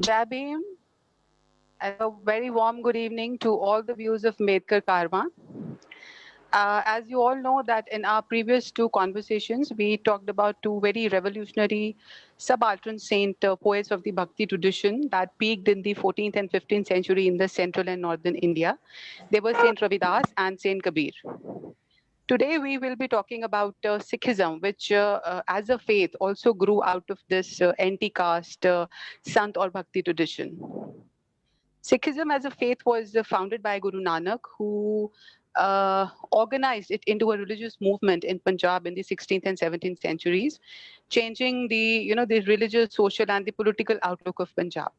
Jai Bhim, and a very warm good evening to all the viewers of Ambedkar Karma. As you all know that in our previous two conversations, we talked about two very revolutionary subaltern saint poets of the Bhakti tradition that peaked in the 14th and 15th century in the central and northern India. They were Saint Ravidas and Saint Kabir. Today, we will be talking about Sikhism, which as a faith also grew out of this anti-caste Sant or Bhakti tradition. Sikhism as a faith was founded by Guru Nanak, who organized it into a religious movement in Punjab in the 16th and 17th centuries, changing the religious, social, and the political outlook of Punjab.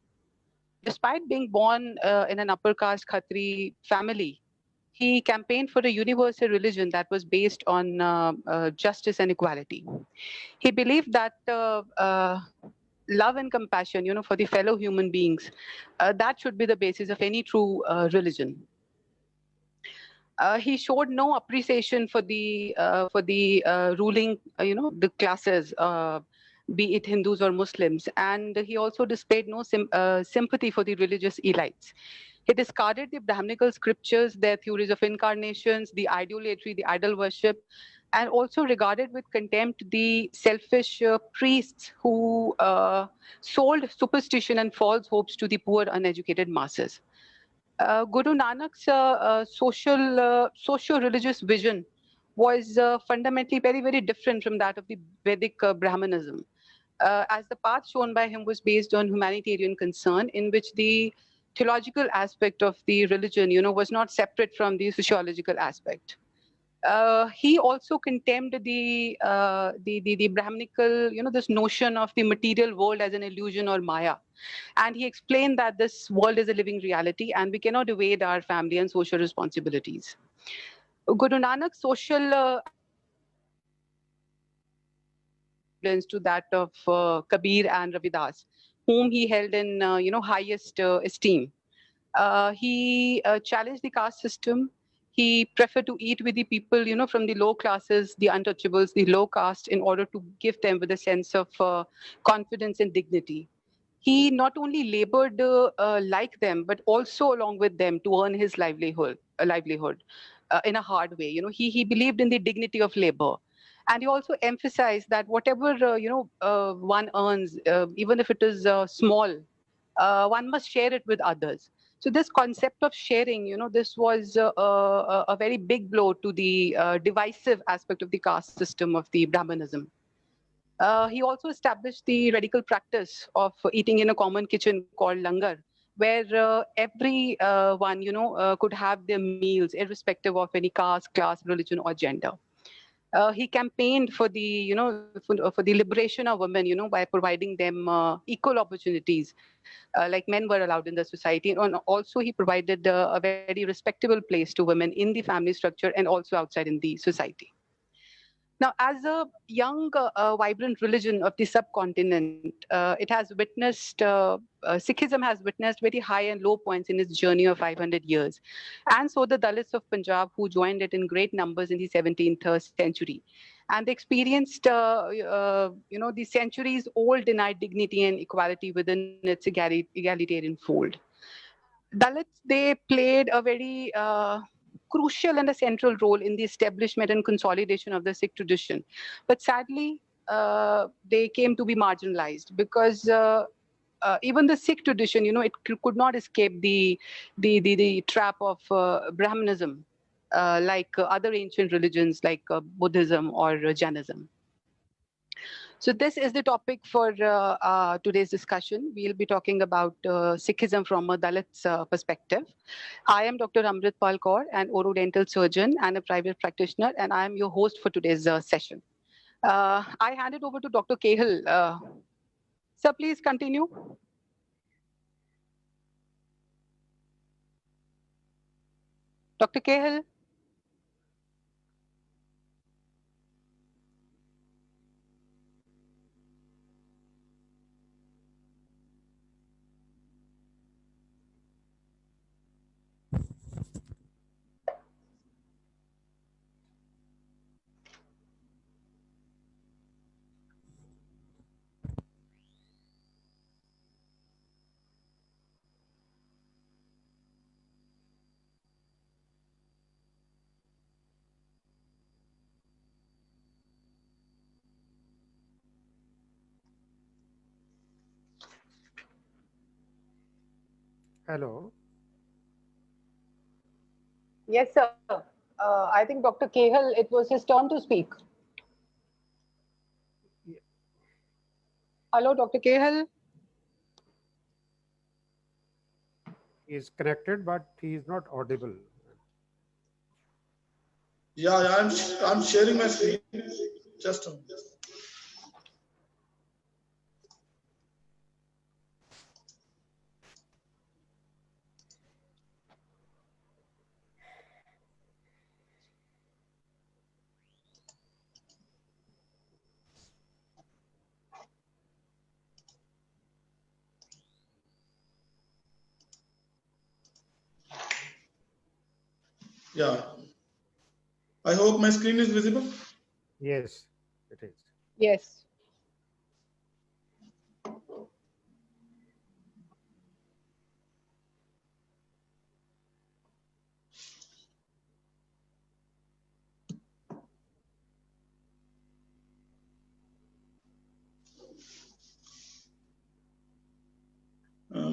Despite being born in an upper caste Khatri family, he campaigned for a universal religion that was based on justice and equality. He believed that love and compassion, for the fellow human beings, that should be the basis of any true religion. He showed no appreciation for the ruling, the classes, be it Hindus or Muslims, and he also displayed no sympathy for the religious elites. He discarded the Brahminical scriptures, their theories of incarnations, the idolatry, the idol worship, and also regarded with contempt the selfish priests who sold superstition and false hopes to the poor, uneducated masses. Guru Nanak's socio-religious vision was fundamentally very, very different from that of the Vedic Brahmanism, as the path shown by him was based on humanitarian concern, in which the theological aspect of the religion, was not separate from the sociological aspect. He also condemned the Brahminical, this notion of the material world as an illusion or Maya. And he explained that this world is a living reality and we cannot evade our family and social responsibilities. Guru Nanak's social to that of Kabir and Ravidas, whom he held in highest esteem. He challenged the caste system. He preferred to eat with the people, from the low classes, the untouchables, the low caste, in order to give them with a sense of confidence and dignity. He not only labored like them, but also along with them to earn his livelihood in a hard way. He believed in the dignity of labor. And he also emphasized that whatever one earns, even if it is small, one must share it with others. So this concept of sharing, this was a very big blow to the divisive aspect of the caste system of the Brahmanism. He also established the radical practice of eating in a common kitchen called langar, where everyone, could have their meals irrespective of any caste, class, religion, or gender. He campaigned for the, for the liberation of women, by providing them equal opportunities, like men were allowed in the society. And also he provided a very respectable place to women in the family structure and also outside in the society. Now, as a young, vibrant religion of the subcontinent, it has witnessed, Sikhism has witnessed very high and low points in its journey of 500 years. And so the Dalits of Punjab, who joined it in great numbers in the 17th century. And they experienced, the centuries-old denied dignity and equality within its egalitarian fold. Dalits, they played a very crucial and a central role in the establishment and consolidation of the Sikh tradition. But sadly, they came to be marginalized because even the Sikh tradition, it could not escape the trap of Brahmanism, like other ancient religions like Buddhism or Jainism. So this is the topic for today's discussion. We'll be talking about Sikhism from a Dalit's perspective. I am Dr. Amritsar Kaur, an orodental surgeon and a private practitioner, and I am your host for today's session. I hand it over to Dr. Kehal. Sir, please continue. Dr. Kehal. Hello. Yes, sir. I think Dr. Kehal, it was his turn to speak. Ye- Hello, Dr. Kehal. He is connected, but he is not audible. Yeah, I'm sharing my screen. Just a minute. Yeah, I hope my screen is visible. Yes, it is. Yes.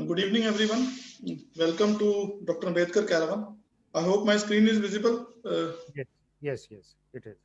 Good evening, everyone. Welcome to Dr. Ambedkar Caravan. I hope my screen is visible. Yes, yes, yes, it is.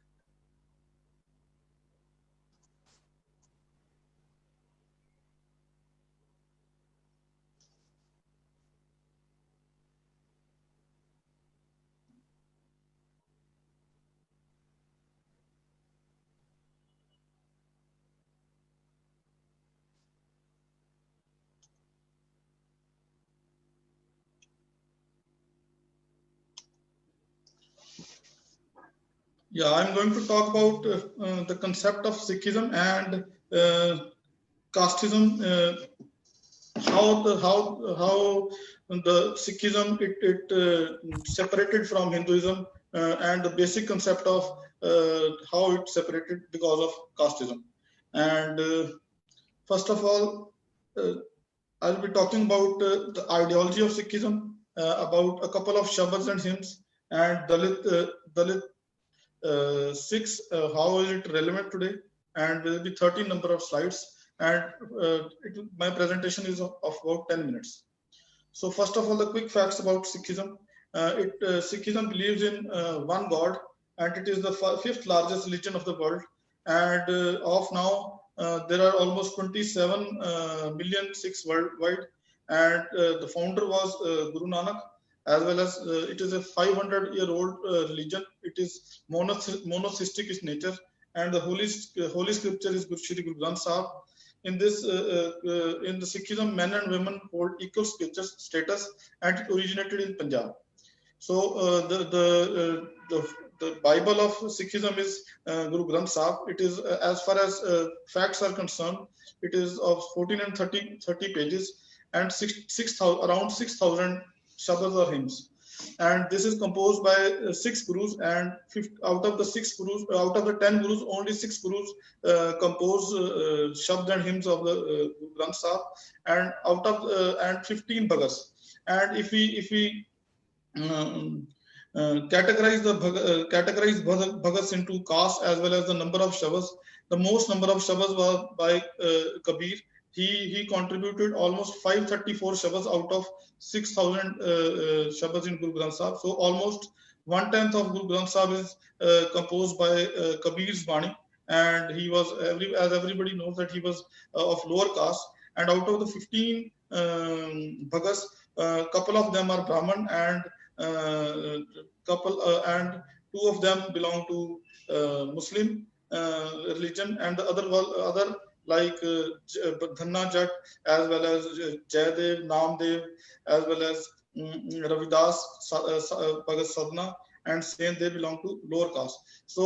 Yeah, I'm going to talk about the concept of Sikhism and casteism. How the Sikhism it separated from Hinduism, and the basic concept of how it separated because of casteism. And first of all, I'll be talking about the ideology of Sikhism, about a couple of shabads and hymns, and Dalit Sikhs, how is it relevant today? And there will be 13 number of slides, and my presentation is of about 10 minutes. So first of all, the quick facts about Sikhism. Sikhism believes in one God, and it is the fifth largest religion of the world. And of now, there are almost 27 million Sikhs worldwide. And the founder was Guru Nanak, as well as it is a 500-year-old religion. It is monotheistic in nature, and the holy scripture is Shri Guru Granth Sahib. In this, in the Sikhism, men and women hold equal status, and it originated in Punjab. So the Bible of Sikhism is Guru Granth Sahib. It is as far as facts are concerned, it is of 14 and 30 pages, and around 6,000 shabads or hymns. And this is composed by 6 gurus, and out of the 6 gurus, out of the 10 gurus, only 6 gurus compose shabd and hymns of the Granth Sahib, and out of and 15 bhagas. And if we categorize bhagas into caste as well as the number of shabas, the most number of shabas was by Kabir. He contributed almost 534 shabas out of 6,000 shabas in Guru Granth Sahib. So almost 1/10 of Guru Granth Sahib is composed by Kabir's Bani, and he was as everybody knows that he was of lower caste. And out of the 15 bhagas, couple of them are Brahman, and and 2 of them belong to Muslim religion, and the other like Dhanna Jat, as well as Jaydev, Namdev, as well as Ravidas, Bhagat Sadhana, and Sen, they belong to lower caste. So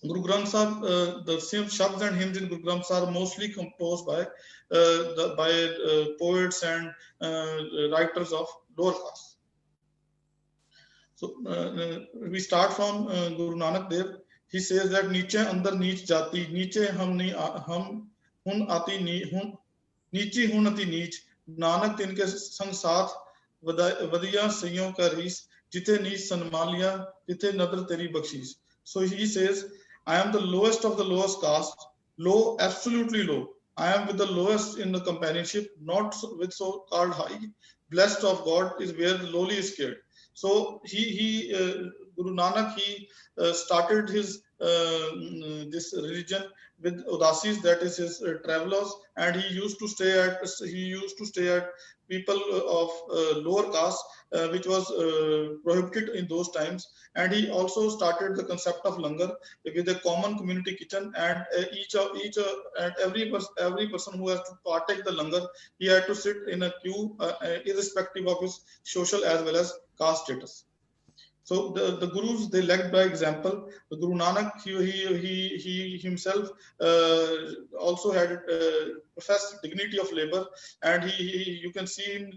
Guru Granth Sahib, the same shabds and hymns in Guru Granth Sahib are mostly composed by poets and writers of lower caste. So we start from Guru Nanak Dev. He says that Niche andar neech jati, Niche hum hun ati hun नीची hun ati neech, Nanak tinke sang saath vadiya sayon ka rees, jithe neech sanman liya, jithe nadar teri bakshish. So he says, I am the lowest of the lowest caste, low, absolutely low. I am with the lowest in the companionship, not with so-called high. Blessed of God is where the lowly is scared. So Guru Nanak, he started his this religion with udasis, that is his travelers, and he used to stay at people of lower caste, which was prohibited in those times. And he also started the concept of langar with a common community kitchen, and every person who has to partake the langar, he had to sit in a queue, irrespective of his social as well as caste status. So the gurus, they led by example. The Guru Nanak, he himself also had professed dignity of labor, and you can see him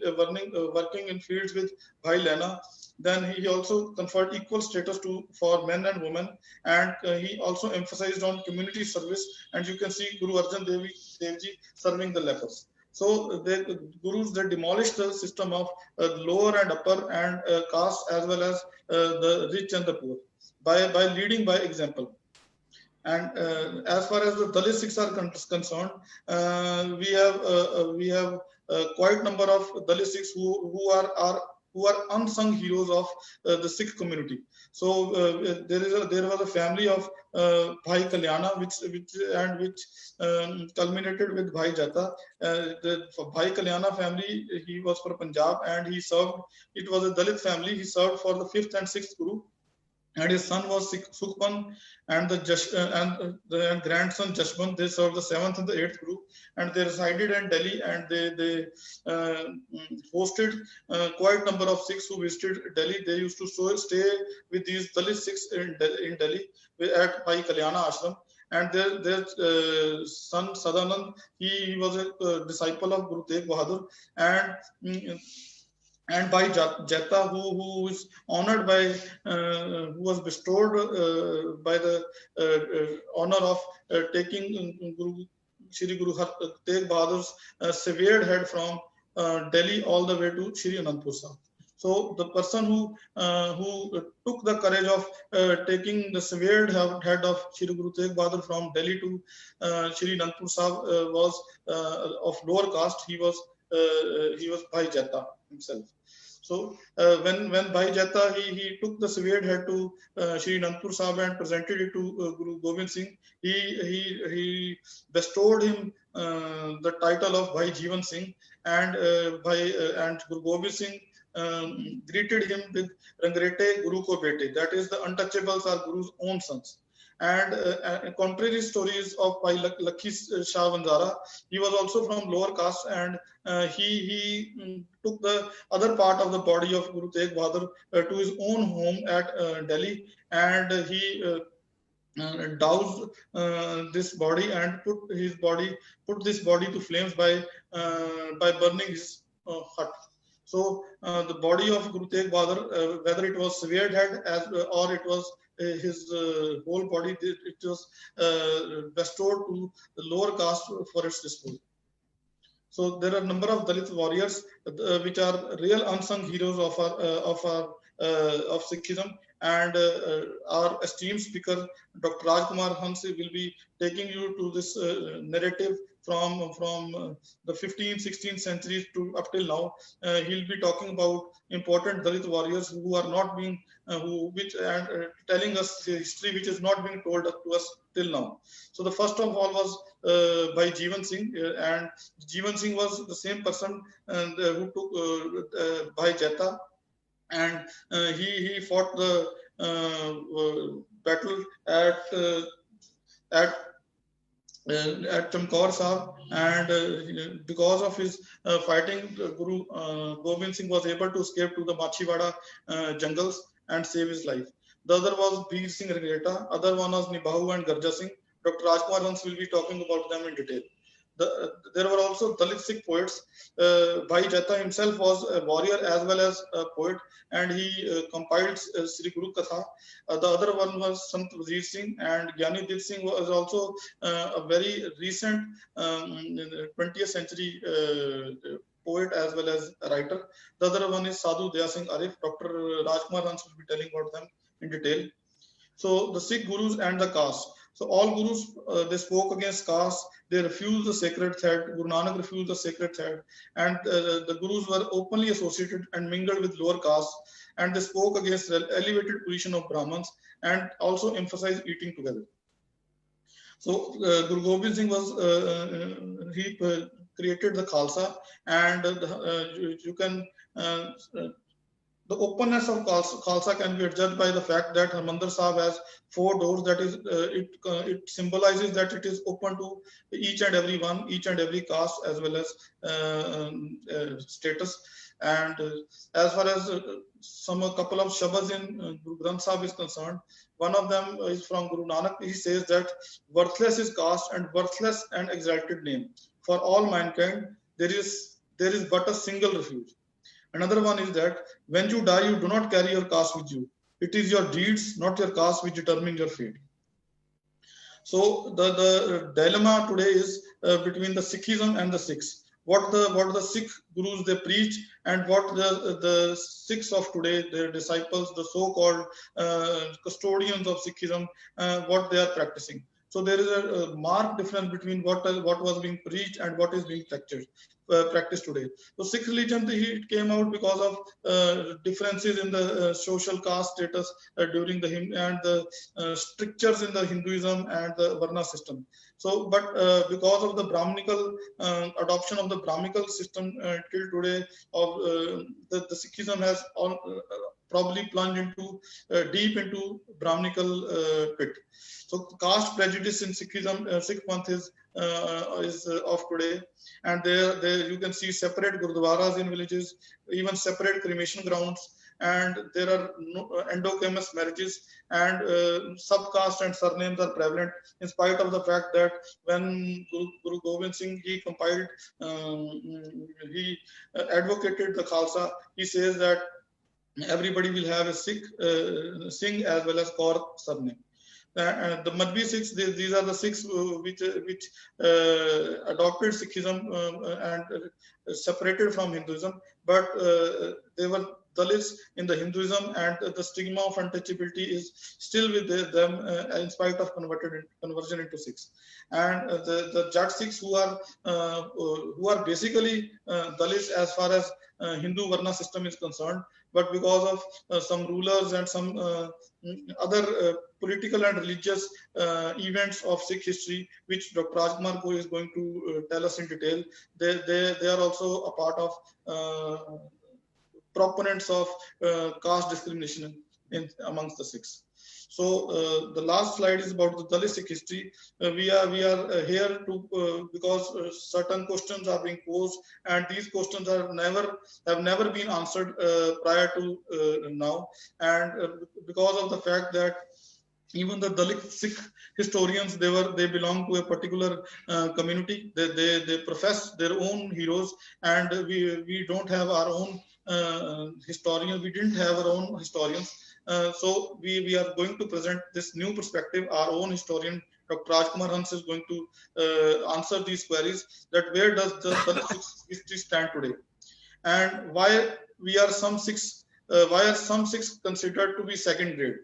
working in fields with Bhai Lena. Then he also conferred equal status for men and women, and he also emphasized on community service. And you can see Guru Arjan Dev Ji serving the lepers. So the gurus, they demolished the system of lower and upper and caste, as well as the rich and the poor, by leading by example. And as far as the Dalit Sikhs are concerned, we have quite number of Dalit Sikhs who are unsung heroes of the Sikh community. So there was a family of Bhai Kalyana, which culminated with Bhai Jata. The Bhai Kalyana family, he was from Punjab, and he served. It was a Dalit family. He served for the 5th and 6th Guru, and his son was Sukhman, and the grandson Jashwant, they served the 7th and the 8th Guru, and they resided in Delhi, and they hosted quite number of Sikhs who visited Delhi. They used to stay with these Dalit Sikhs in Delhi at Bhai Kalyana Ashram. And their son Sadanand, he was a disciple of Guru Tegh Bahadur, and Bhai Jata, who is honored by, who was bestowed by the honor of taking Shri Guru Tegh Bahadur's severed head from Delhi all the way to Shri Anandpur Sahib. So the person who took the courage of taking the severed head of Shri Guru Tegh Bahadur from Delhi to Shri Anandpur Sahib was of lower caste. He was Bhai Jata himself. So when Bhai Jata, he took the severed head to Shri Anandpur Sahib and presented it to Guru Gobind Singh, he bestowed him the title of Bhai Jeevan Singh, and Guru Gobind Singh greeted him with Rangrete Guru Ko Bete, that is, the untouchables are Guru's own sons. And contrary stories of Bhai Lakhi Shah Vanzara, he was also from lower caste, and he took the other part of the body of Guru Tegh Bahadur to his own home at Delhi, and he doused this body and put this body to flames by burning his hut. So the body of Guru Tegh Bahadur, whether it was severed head or it was his whole body, it was bestowed to the lower caste for its disposal. So there are a number of Dalit warriors which are real unsung heroes of Sikhism, and our esteemed speaker Dr. Rajkumar Hans will be taking you to this narrative from the 15th, 16th centuries to up till now. He'll be talking about important Dalit warriors who are not being telling us history which is not being told to us till now. So the first of all was by Jeevan Singh, and Jeevan Singh was the same person who took Bhai Jata, and he fought the battle at Chamkaur Sahib, and because of his fighting, Guru Gobind Singh was able to escape to the Machiwada jungles and save his life. The other was Bir Singh Regreta, other one was Nibahu and Garja Singh. Dr. Rajkumar Hans will be talking about them in detail. There were also Dalit Sikh poets. Bhai Jata himself was a warrior as well as a poet, and he compiled Sri Guru Katha. The other one was Sant Wazir Singh, and Gyani Dit Singh was also a very recent 20th century poet as well as a writer. The other one is Sadhu Daya Singh Arif. Dr. Rajkumar Hans will be telling about them in detail. So the Sikh Gurus and the caste. So all gurus, they spoke against caste. They refused the sacred thread. Guru Nanak refused the sacred thread, and the gurus were openly associated and mingled with lower castes, and they spoke against the elevated position of Brahmins and also emphasized eating together. So Guru Gobind Singh was he created the Khalsa, and you can the openness of Khalsa can be judged by the fact that Harmandir Sahib has 4 doors. That is, it symbolizes that it is open to each and every one, each and every caste as well as status. And as far as a couple of shabas in Guru Granth Sahib is concerned, one of them is from Guru Nanak. He says that worthless is caste and worthless and exalted name. For all mankind, there is but a single refuge. Another one is that when you die, you do not carry your caste with you. It is your deeds, not your caste, which determine your fate. So the dilemma today is between the Sikhism and the Sikhs. What the Sikh gurus they preach, and what the Sikhs of today, their disciples, the so-called custodians of Sikhism, what they are practicing. So there is a marked difference between what was being preached and what is being practiced today. So Sikh religion, it came out because of differences in the social caste status during the and the strictures in the Hinduism and the Varna system. So, but because of the Brahminical adoption of the Brahminical system till today, of the Sikhism has probably plunged into deep into Brahminical pit. So caste prejudice in Sikhism, Sikh Panth is of today, and there you can see separate gurdwaras in villages, even separate cremation grounds, and there are endogamous marriages, and subcaste and surnames are prevalent, in spite of the fact that when Guru Gobind Singh he compiled, he advocated the Khalsa, he says that everybody will have a Sikh Singh as well as Kaur surname. The Madhvi Sikhs, these are the Sikhs which adopted Sikhism and separated from Hinduism, but they were Dalits in the Hinduism, and the stigma of untouchability is still with them in spite of conversion into Sikhs. And the Jat Sikhs who are basically Dalits as far as Hindu Varna system is concerned, but because of some rulers and some other political and religious events of Sikh history, which Dr. Rajkumar is going to tell us in detail, they are also a part of proponents of caste discrimination amongst the Sikhs. So the last slide is about the Dalit Sikh history. We are here to because certain questions are being posed, and these questions have never been answered prior to now, and because of the fact that even the Dalit Sikh historians, they belong to a particular community. They profess their own heroes, and we don't have our own historians. We didn't have our own historians. So we are going to present this new perspective. Our own historian, Dr. Rajkumar Hans, is going to answer these queries, that where does the Dalit history stand today, and why are some Sikhs considered to be second grade,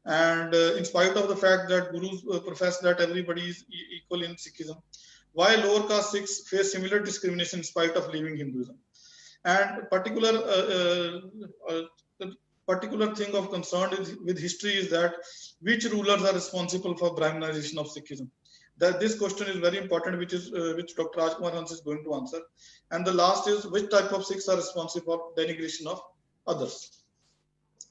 and in spite of the fact that gurus profess that everybody is equal in Sikhism, why lower caste Sikhs face similar discrimination in spite of leaving Hinduism. And particular thing of concern with history is that which rulers are responsible for Brahminization of Sikhism. That this question is very important, which Dr. Rajkumar Hans is going to answer. And the last is which type of Sikhs are responsible for denigration of others.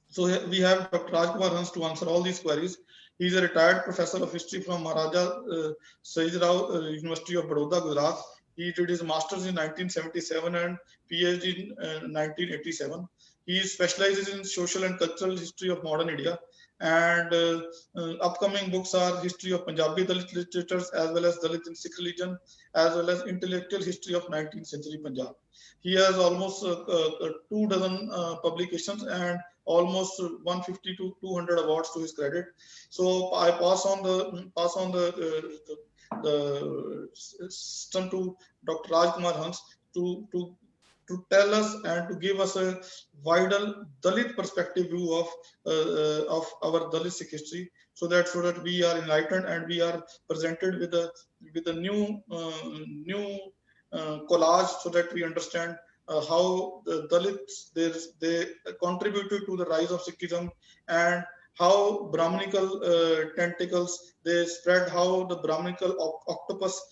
So we have Dr. Rajkumar Hans to answer all these queries. He is a retired professor of history from Maharaja Sayajirao University of Baroda, Gujarat. He did his master's in 1977 and PhD in 1987. He specializes in social and cultural history of modern India, and upcoming books are History of Punjabi Dalit Literatures, as well as Dalit and Sikh religion, as well as Intellectual History of 19th Century Punjab. He has almost 2 dozen publications and almost 150 to 200 awards to his credit. So I pass on the system to Dr. Rajkumar Hans to to tell us and to give us a wider Dalit perspective view of our Dalit Sikh history, so that we are enlightened and we are presented with a new collage, so that we understand how the Dalits they contributed to the rise of Sikhism, and how Brahminical tentacles they spread, how the Brahminical octopus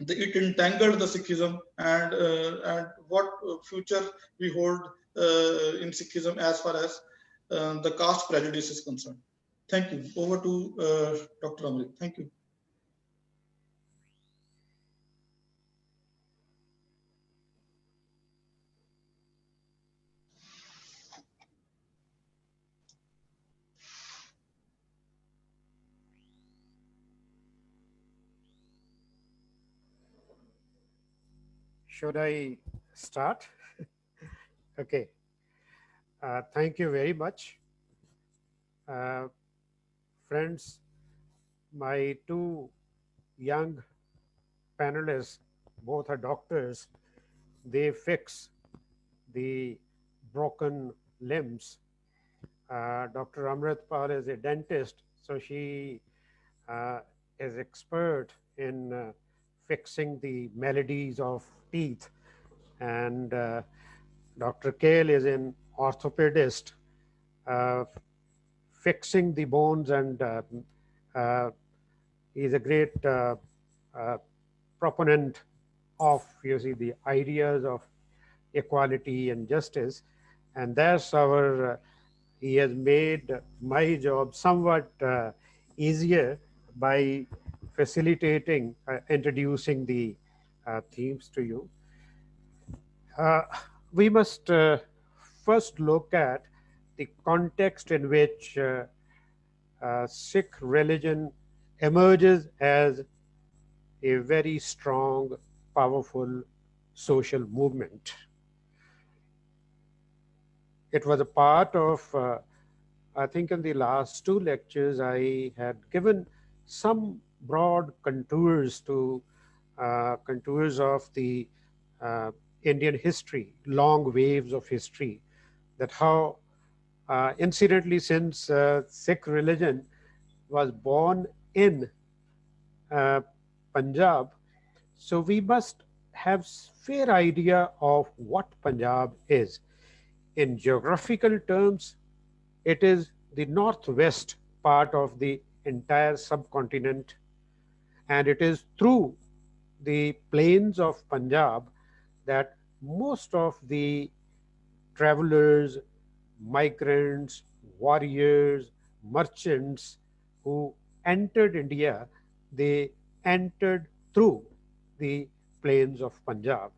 it entangled the Sikhism, and what future we hold in Sikhism as far as the caste prejudice is concerned. Thank you. Over to Dr. Amrit. Thank you. Should I start? Okay. Thank you very much. Friends, my two young panelists, both are doctors, they fix the broken limbs. Dr. Amritpal is a dentist, so she is expert in fixing the maladies of teeth. And Dr. Kehal is an orthopedist, fixing the bones, and he's a great proponent of, you see, the ideas of equality and justice. And that's our, he has made my job somewhat easier by facilitating, introducing the themes to you. We must first look at the context in which Sikh religion emerges as a very strong, powerful social movement. It was a part of, I think in the last two lectures, I had given some broad contours to contours of the Indian history, long waves of history, that how incidentally, since Sikh religion was born in Punjab, so we must have fair idea of what Punjab is. In geographical terms, it is the northwest part of the entire subcontinent, and it is through the plains of Punjab that most of the travelers, migrants, warriors, merchants who entered India, they entered through the plains of Punjab.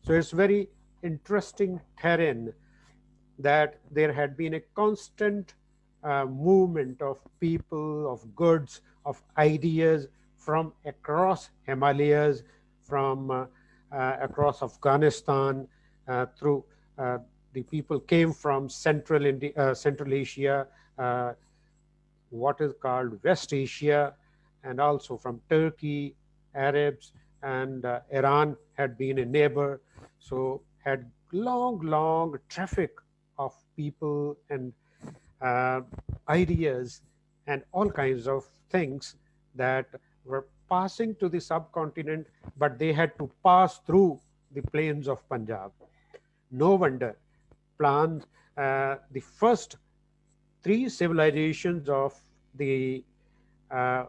So it's very interesting terrain that there had been a constant movement of people, of goods, of ideas from across Himalayas, from across Afghanistan, through the people came from Central India, Central Asia, what is called West Asia, and also from Turkey, Arabs, and Iran had been a neighbor, so had long traffic of people and ideas and all kinds of things that were passing to the subcontinent, but they had to pass through the plains of Punjab. No wonder plans, the first three civilizations of the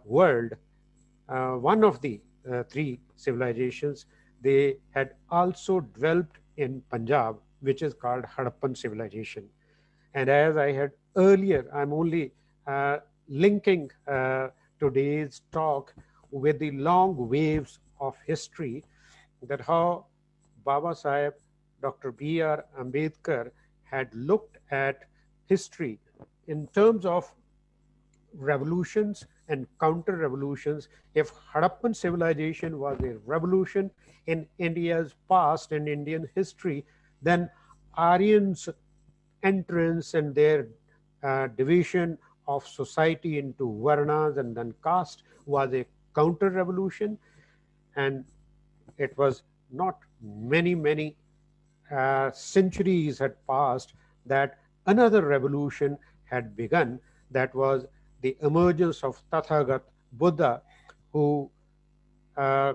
world, one of the three civilizations, they had also developed in Punjab, which is called Harappan Civilization. And as I had earlier, I'm only linking today's talk with the long waves of history, that how Baba Sahib, Dr. B.R. Ambedkar had looked at history in terms of revolutions and counter-revolutions. If Harappan civilization was a revolution in India's past and Indian history, then Aryans' entrance and their division of society into varnas and then caste was a counter-revolution. And it was not many centuries had passed, that another revolution had begun. That was the emergence of Tathagat Buddha, who uh,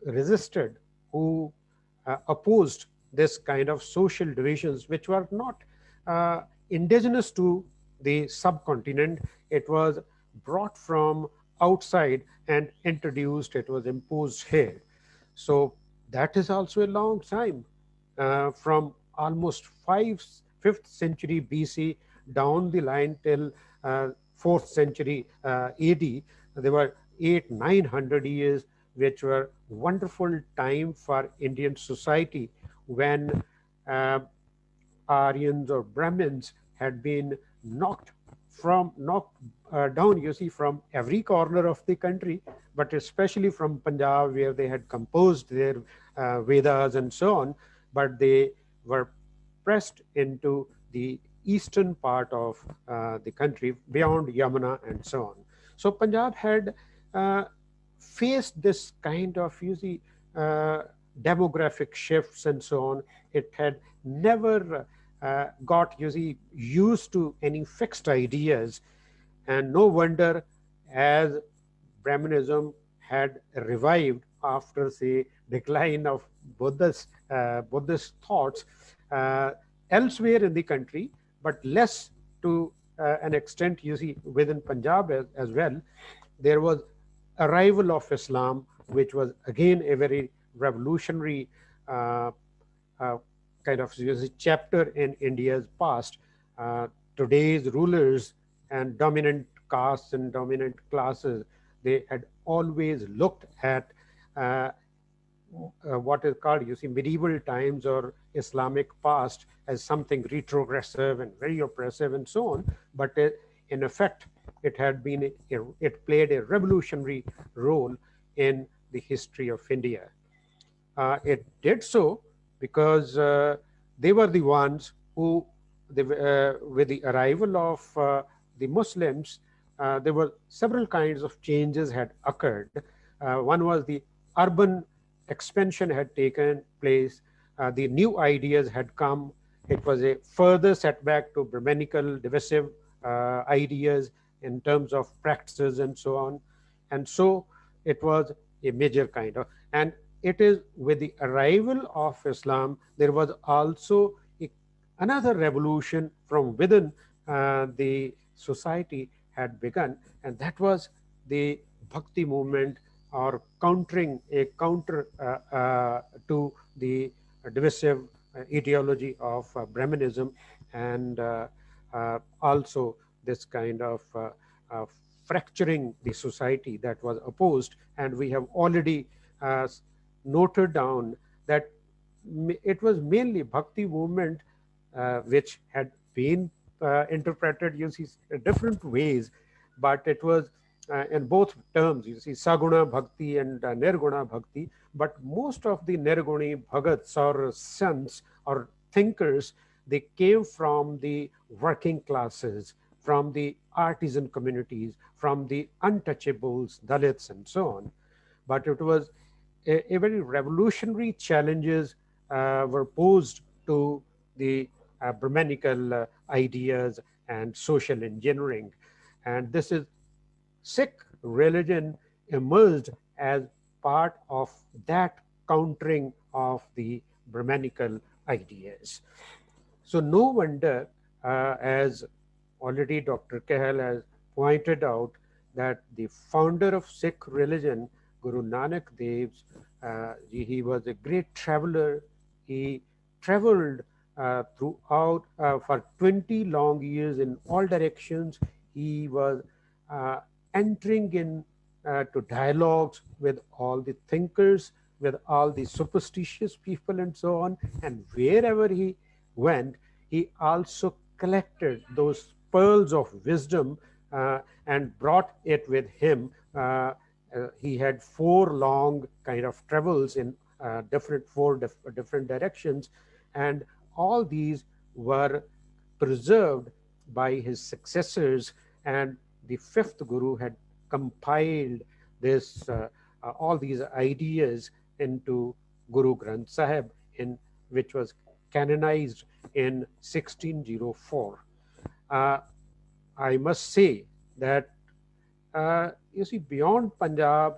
resisted, who opposed this kind of social divisions, which were not uh, indigenous to the subcontinent. It was brought from outside and introduced, it was imposed here. So that is also a long time, from almost 5th century BC down the line till 4th century AD. There were 800-900 years which were wonderful time for Indian society, when uh, Aryans or Brahmins had been knocked down, you see, from every corner of the country, but especially from Punjab, where they had composed their Vedas and so on, but they were pressed into the eastern part of the country beyond Yamuna and so on. So Punjab had uh, faced this kind of, you see, uh, demographic shifts and so on. It had never got, you see, used to any fixed ideas. And no wonder, as Brahmanism had revived after, say, decline of Buddhist thoughts uh, elsewhere in the country, but less to an extent, you see, within Punjab as well. There was arrival of Islam, which was again a very revolutionary uh, uh, kind of chapter in India's past. Uh, Today's rulers and dominant castes and dominant classes, they had always looked at uh, what is called, you see, medieval times or Islamic past as something retrogressive and very oppressive and so on. But in effect, it had been it played a revolutionary role in the history of India. It did so because they were the ones who, with the arrival of the Muslims, there were several kinds of changes had occurred. One was the urban expansion had taken place. The new ideas had come. It was a further setback to Brahmanical divisive ideas in terms of practices and so on. And so it was a major kind of, and it is with the arrival of Islam, there was also another revolution from within the society had begun, and that was the Bhakti movement, or countering a counter to the divisive ideology of Brahmanism, and also this kind of uh, fracturing the society that was opposed. And we have already uh, noted down that it was mainly Bhakti movement which had been interpreted, you see, different ways, but it was in both terms, you see, Saguna Bhakti and Nirguna Bhakti. But most of the Nirguni Bhagats or sons or thinkers, they came from the working classes, from the artisan communities, from the untouchables, Dalits, and so on. But it was a very revolutionary challenges were posed to the Brahmanical ideas and social engineering. And this is Sikh religion emerged as part of that countering of the Brahmanical ideas. So no wonder, as already Dr. Kehal has pointed out, that the founder of Sikh religion, Guru Nanak Dev, he was a great traveler. He traveled throughout for 20 long years in all directions. He was uh, entering in to dialogues with all the thinkers, with all the superstitious people and so on. And wherever he went, he also collected those pearls of wisdom and brought it with him. He had 4 long kind of travels in different directions, and all these were preserved by his successors. And the 5th Guru had compiled this all these ideas into Guru Granth Sahib, in which was canonized in 1604. Uh, I must say that you see, beyond Punjab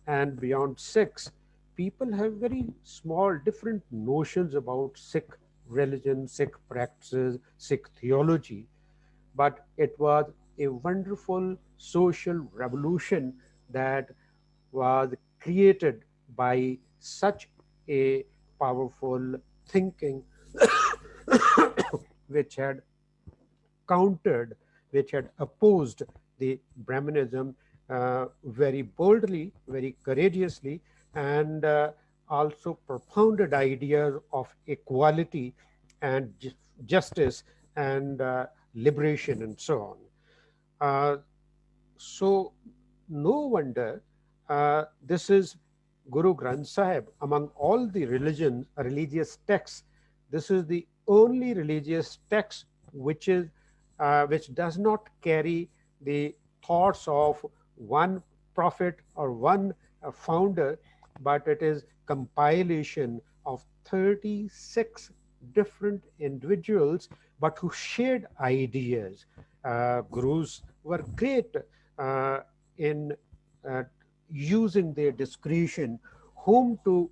and beyond Sikhs, people have very small, different notions about Sikh religion, Sikh practices, Sikh theology. But it was a wonderful social revolution that was created by such a powerful thinking which had countered, which had opposed the Brahmanism very boldly, very courageously, and also propounded ideas of equality and justice and liberation and so on. Uh, so, no wonder this is Guru Granth Sahib. Among all the religious texts, this is the only religious text which does not carry the thoughts of one prophet or one founder, but it is compilation of 36 different individuals, but who shared ideas. Gurus were great uh, in uh, using their discretion whom to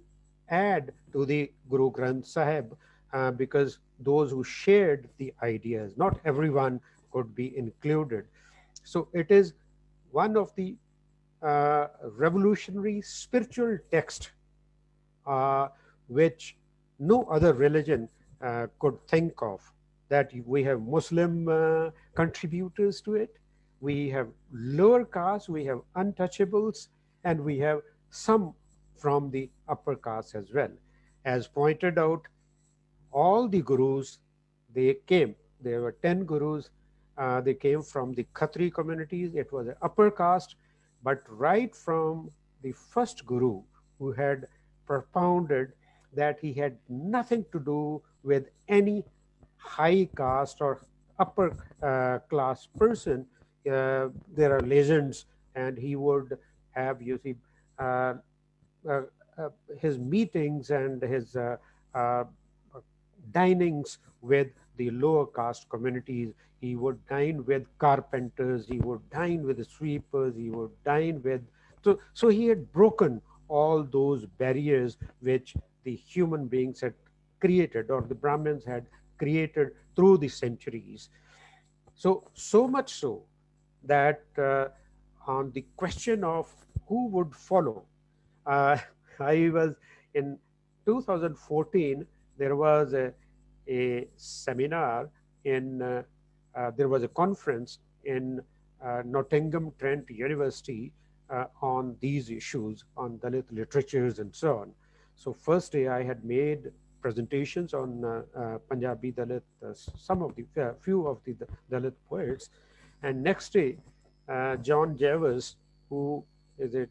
add to the Guru Granth Sahib, because those who shared the ideas, not everyone could be included. So it is one of the revolutionary spiritual text uh, which no other religion could think of. That we have Muslim contributors to it, we have lower caste, we have untouchables, and we have some from the upper caste as well. As pointed out, all the gurus, they came, there were 10 gurus, they came from the Khatri communities, it was an upper caste, but right from the first guru who had propounded that he had nothing to do with any high caste or upper class person. There are legends, and he would have, you see, uh, uh, uh, his meetings and his uh, dinings with the lower caste communities. He would dine with carpenters, he would dine with the sweepers, he would dine with. So he had broken all those barriers which the human beings had created, or the Brahmins had created through the centuries. So much so that on the question of who would follow, uh, I was in 2014, there was a seminar in, there was a conference in Nottingham Trent University on these issues, on Dalit literatures and so on. So first day I had made presentations on Punjabi Dalit, some of the, few of the Dalit poets. And next day, John Jervis, who is a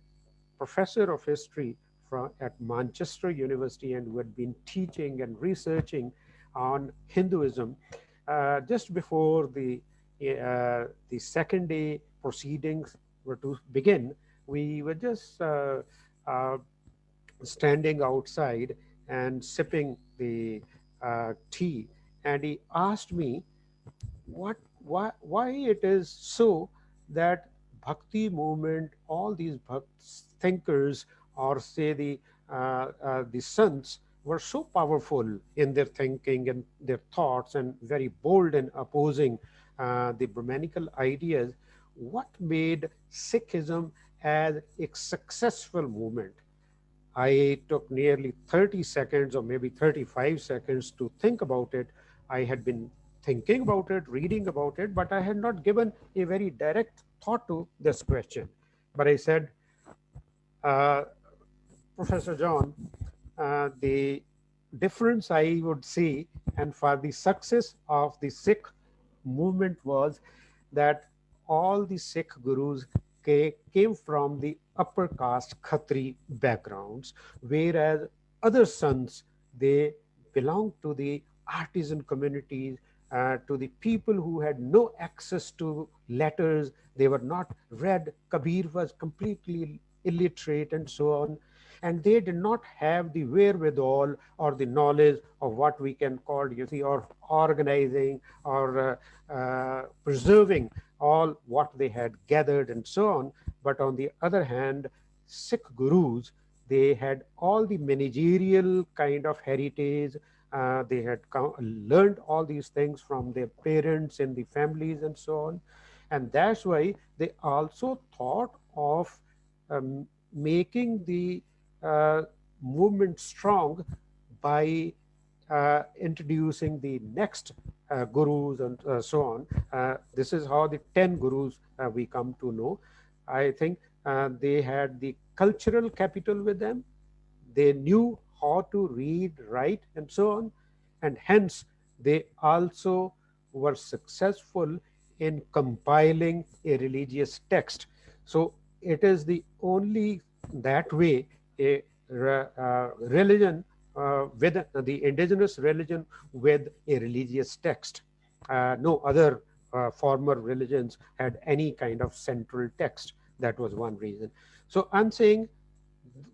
professor of history at Manchester University and who had been teaching and researching on Hinduism, just before the second day proceedings were to begin, we were just uh, standing outside and sipping the tea, and he asked me why it is so that Bhakti movement, all these thinkers, or say the sons, were so powerful in their thinking and their thoughts and very bold in opposing the Brahmanical ideas. What made Sikhism as a successful movement? I took nearly 30 seconds or maybe 35 seconds to think about it. I had been thinking about it, reading about it, but I had not given a very direct thought to this question. But I said, uh, Professor John, the difference I would see, and for the success of the Sikh movement, was that all the Sikh gurus came from the upper caste Khatri backgrounds, whereas other sons, they belonged to the artisan communities, to the people who had no access to letters. They were not read. Kabir was completely illiterate and so on. and they did not have the wherewithal or the knowledge of what we can call, or organizing or preserving all what they had gathered and so on. But on the other hand, Sikh gurus, they had all the managerial kind of heritage. They had learned all these things from their parents and the families and so on. And that's why they also thought of making the uh, movement strong by introducing the next gurus and so on. This is how the 10 gurus we come to know. I think they had the cultural capital with them. They knew how to read, write, and so on. And hence, they also were successful in compiling a religious text. So it is the only that way a religion with the indigenous religion with a religious text. No other former religions had any kind of central text. That was one reason. So I'm saying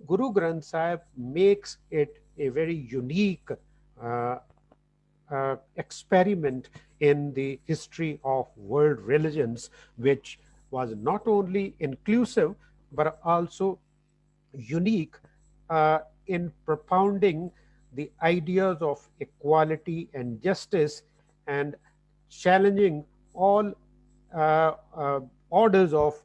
Guru Granth Sahib makes it a very unique uh, experiment in the history of world religions, which was not only inclusive but also unique in propounding the ideas of equality and justice and challenging all uh, orders of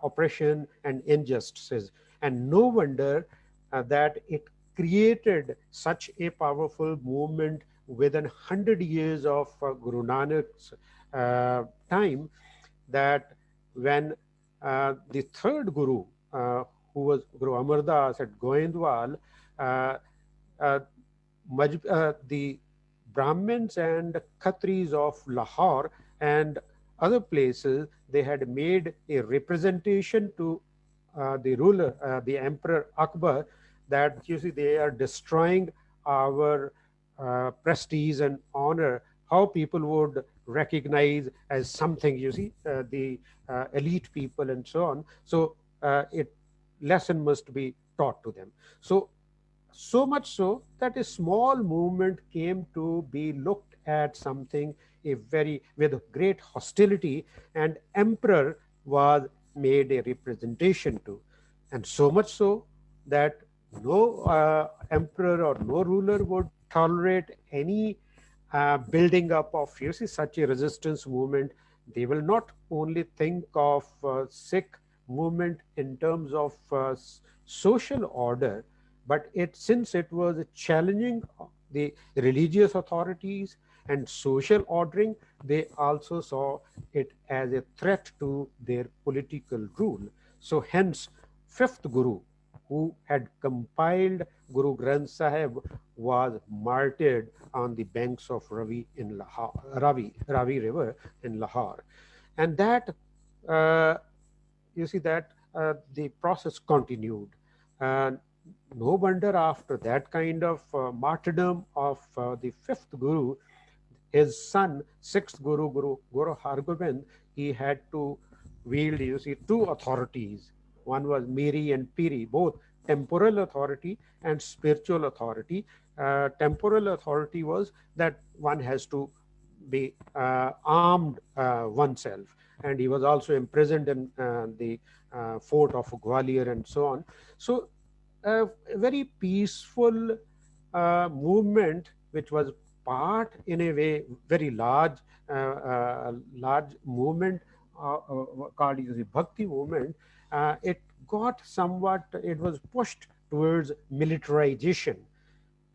oppression and injustices. And no wonder that it created such a powerful movement within 100 years of Guru Nanak's time, that when the third Guru, who was Guru Amar Das at Goindwal, uh, uh, the Brahmins and Khatris of Lahore and other places, they had made a representation to the ruler, the Emperor Akbar, that they are destroying our prestige and honor, how people would recognize as something, the elite people and so on. So it lesson must be taught to them. So much so that a small movement came to be looked at something a very with great hostility, and emperor was made a representation to, and so much so that no emperor or no ruler would tolerate any building up of such a resistance movement. They will not only think of Sikh movement in terms of social order, but since it was challenging the religious authorities and social ordering, they also saw it as a threat to their political rule. So hence, fifth Guru, who had compiled Guru Granth Sahib, was martyred on the banks of Ravi River in Lahore. And that, uh, that the process continued. And no wonder after that kind of martyrdom of the fifth Guru, his son, sixth Guru Hargobind, he had to wield, two authorities. One was Miri and Piri, both temporal authority and spiritual authority. Temporal authority was that one has to be armed oneself, and he was also imprisoned in the fort of Gwalior and so on. So a very peaceful movement, which was part in a way very large movement called the Bhakti Movement. It got somewhat, it was pushed towards militarization,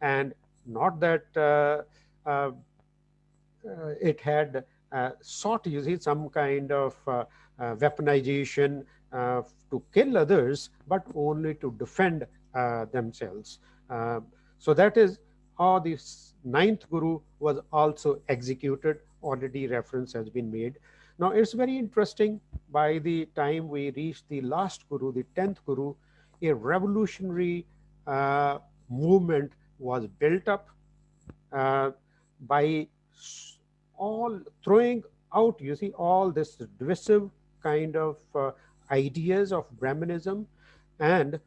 and not that it had sought, some kind of weaponization to kill others, but only to defend themselves. Uh, so that is how this ninth Guru was also executed. Already reference has been made. Now it's very interesting. By the time we reach the last Guru, the 10th Guru, a revolutionary movement was built up uh, by all throwing out, all this divisive kind of ideas of Brahmanism, and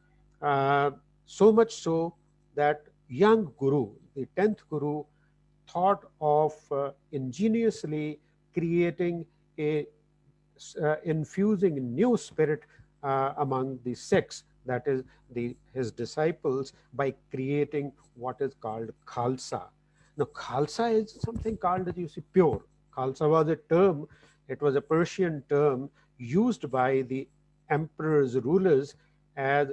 uh, So much so that young Guru, the 10th Guru, thought of ingeniously creating a infusing new spirit among the Sikhs, that is his disciples, by creating what is called Khalsa. Now, Khalsa is something called, as you see, pure. Khalsa was a term, it was a Persian term used by the emperor's rulers, as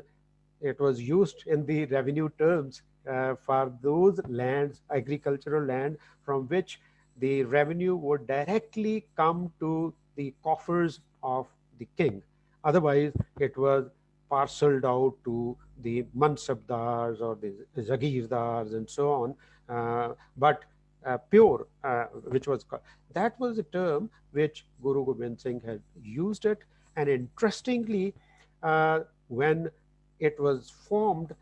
it was used in the revenue terms for those lands, agricultural land, from which the revenue would directly come to the coffers of the king. Otherwise, it was parceled out to the mansabdars or the zagirdars and so on. But pure, which was that was a term which Guru Gobind Singh had used it, and interestingly, when it was formed,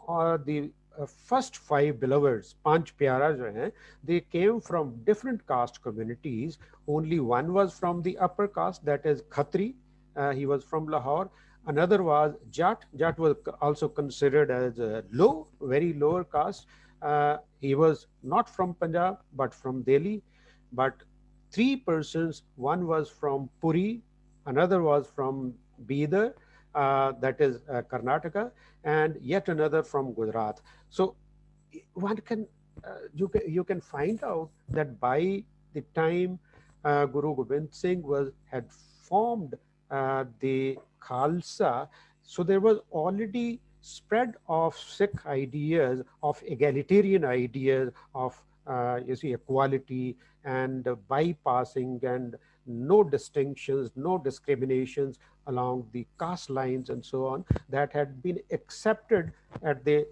or the first five beloveds, Panch Pyaras, they came from different caste communities. Only one was from the upper caste, that is Khatri. He was from Lahore. Another was Jat. Jat was also considered as a low, very lower caste. He was not from Punjab, but from Delhi. But three persons, one was from Puri, another was from Bidar, that is Karnataka, and yet another from Gujarat. So one can, you can find out that by the time Guru Gobind Singh had formed the Khalsa, so there was already spread of Sikh ideas, of egalitarian ideas, of you see, equality and bypassing and no distinctions, no discriminations along the caste lines and so on, that had been accepted at the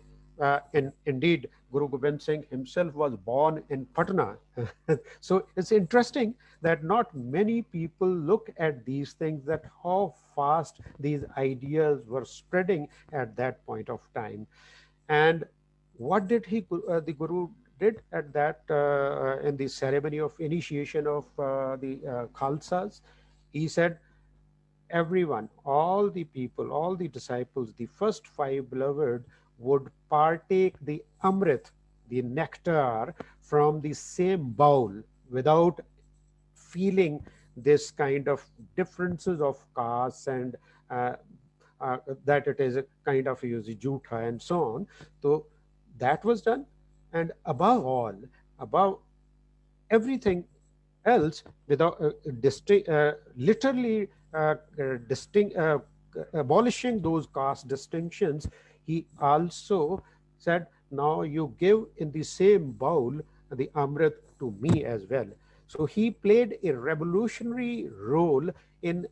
indeed, Guru Gobind Singh himself was born in Patna. So it's interesting that not many people look at these things, that how fast these ideas were spreading at that point of time. And what did the Guru did at that, in the ceremony of initiation of the Khalsas? He said, everyone, all the people, all the disciples, the first five beloved would partake the Amrit, the nectar, from the same bowl without feeling this kind of differences of caste and uh, that it is a kind of jutha and so on. So that was done. And above all, above everything else, without literally abolishing those caste distinctions, he also said, now you give in the same bowl the Amrit to me as well. So he played a revolutionary role in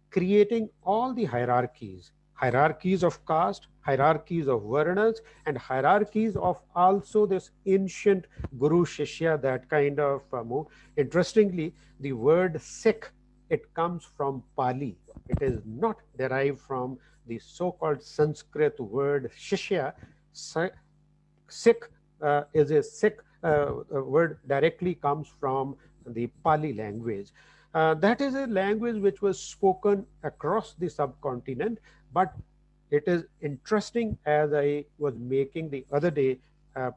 creating all the hierarchies of caste, hierarchies of varnas, and hierarchies of also this ancient Guru Shishya, that kind of move. Interestingly, the word Sikh, it comes from Pali. It is not derived from the so-called Sanskrit word Shishya. Sikh is a Sikh word, directly comes from the Pali language. That is a language which was spoken across the subcontinent, but it is interesting, as I was making the other day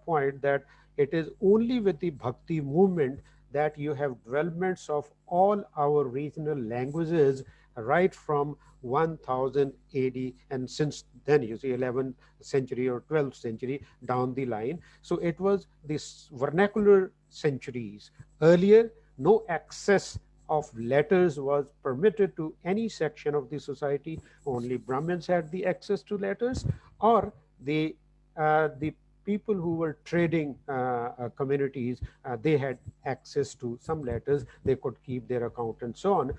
point, that it is only with the Bhakti movement that you have developments of all our regional languages right from 1000 AD, and since then, you see, 11th century or 12th century down the line. So it was these vernacular centuries. Earlier, no access of letters was permitted to any section of the society. Only Brahmins had the access to letters, or the people who were trading communities, they had access to some letters, they could keep their account and so on.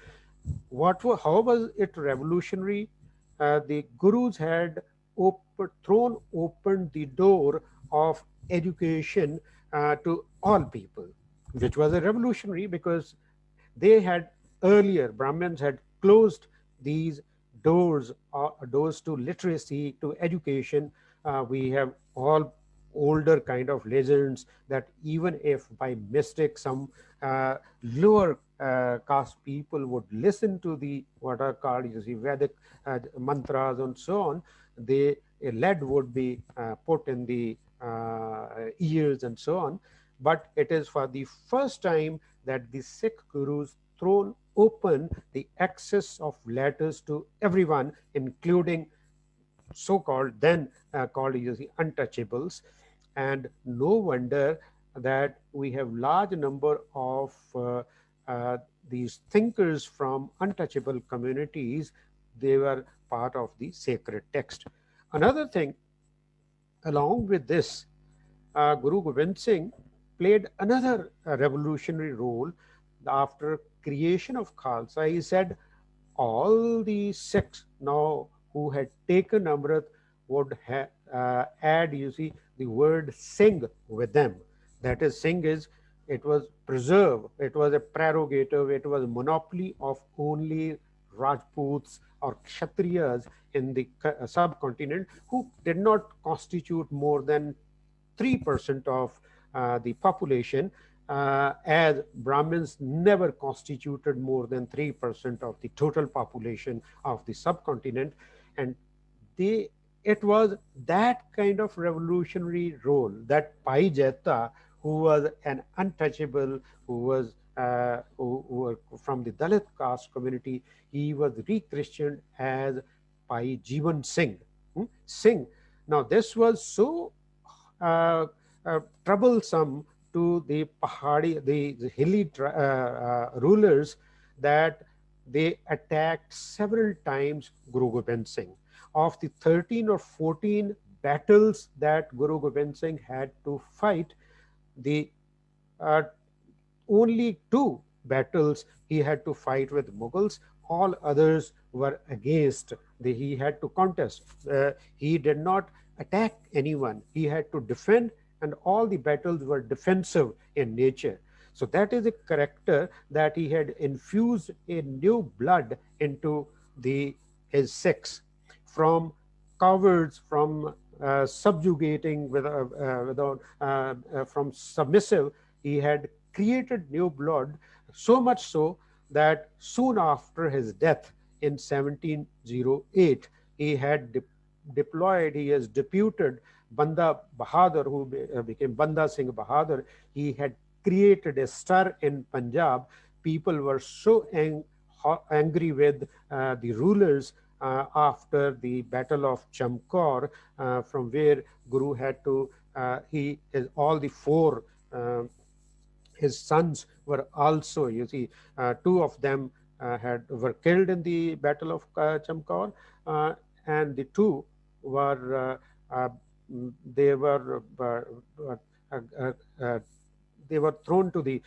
How was it revolutionary? The gurus had thrown open the door of education to all people, which was a revolutionary, because they had earlier, Brahmins had closed these doors to literacy, to education. We have all older kind of legends that even if by mistake some lower caste people would listen to the what are called, you see, Vedic mantras and so on, they a lead would be put in the ears and so on. But it is for the first time that the Sikh gurus thrown open the access of letters to everyone, including so-called then called the untouchables. And no wonder that we have large number of uh, these thinkers from untouchable communities. They were part of the sacred text. Another thing, along with this, Guru Gobind Singh played another revolutionary role after creation of Khalsa. He said all the Sikhs now who had taken Amrit would add, you see, the word Singh with them. That is, Singh is, it was preserve, it was a prerogative, it was a monopoly of only Rajputs or Kshatriyas in the subcontinent, who did not constitute more than 3% of the population, as Brahmins never constituted more than 3% of the total population of the subcontinent. And they, it was that kind of revolutionary role that Pai Jeta, who was an untouchable, who was who were from the Dalit caste community, he was re-christianed as Pai Jivan Singh. Singh. Now this was so troublesome to the Pahadi, the hilly rulers, that they attacked several times Guru Gobind Singh. Of the 13 or 14 battles that Guru Gobind Singh had to fight, the uh, only 2 battles he had to fight with Mughals. All others were against. He had to contest. He did not attack anyone. He had to defend, and all the battles were defensive in nature. So that is a character that he had infused a new blood into his Sikhs, from cowards, from subjugating without from submissive. He had created new blood, so much so that soon after his death in 1708, he had he has deputed Banda Bahadur, who became Banda Singh Bahadur. He had created a stir in Punjab. People were so angry with the rulers after the Battle of Chamkaur, from where Guru had to, all the 4 his sons were also, you see, 2 of them were killed in the Battle of Chamkaur, and the 2 were they were uh, uh, uh, they were thrown to the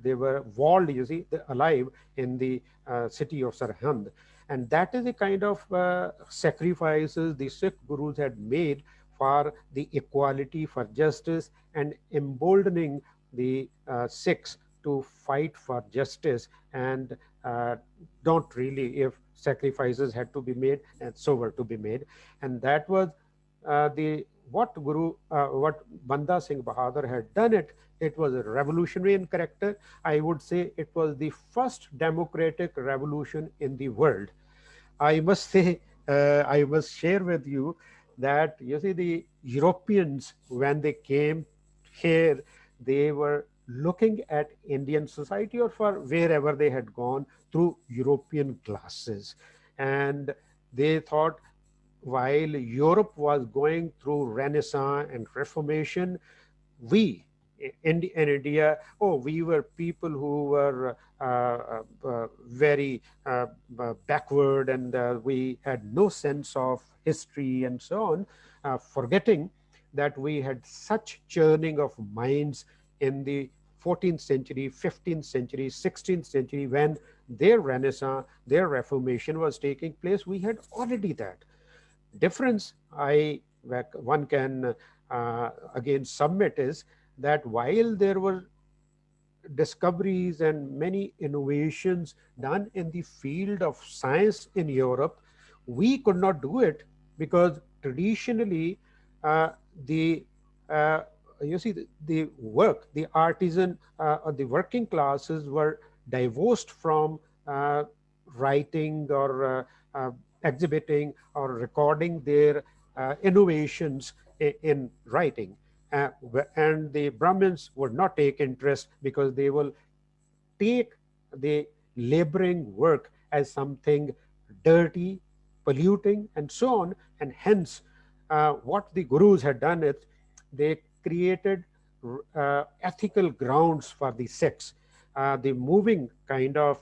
they were walled, you see, alive in the city of Sarhand. And that is the kind of sacrifices the Sikh gurus had made for the equality, for justice, and emboldening the Sikhs to fight for justice, and don't really, if sacrifices had to be made, and so were to be made. And that was what Banda Singh Bahadur had done. It was a revolutionary in character. I would say it was the first democratic revolution in the world. I must say, I must share with you that, you see, the Europeans, when they came here, they were looking at Indian society, or for wherever they had gone, through European glasses. And they thought, while Europe was going through Renaissance and Reformation, we in India, oh, we were people who were very backward, and we had no sense of history and so on, forgetting that we had such churning of minds in the 14th century, 15th century, 16th century, when their Renaissance, their Reformation was taking place. We had already that. Difference one can again submit is that while there were discoveries and many innovations done in the field of science in Europe, we could not do it because traditionally the you see, the artisan or the working classes were divorced from writing or exhibiting or recording their innovations in writing. And the Brahmins would not take interest because they will take the laboring work as something dirty, polluting, and so on. And hence, what the gurus had done is they created ethical grounds for the Sikhs. The moving kind of,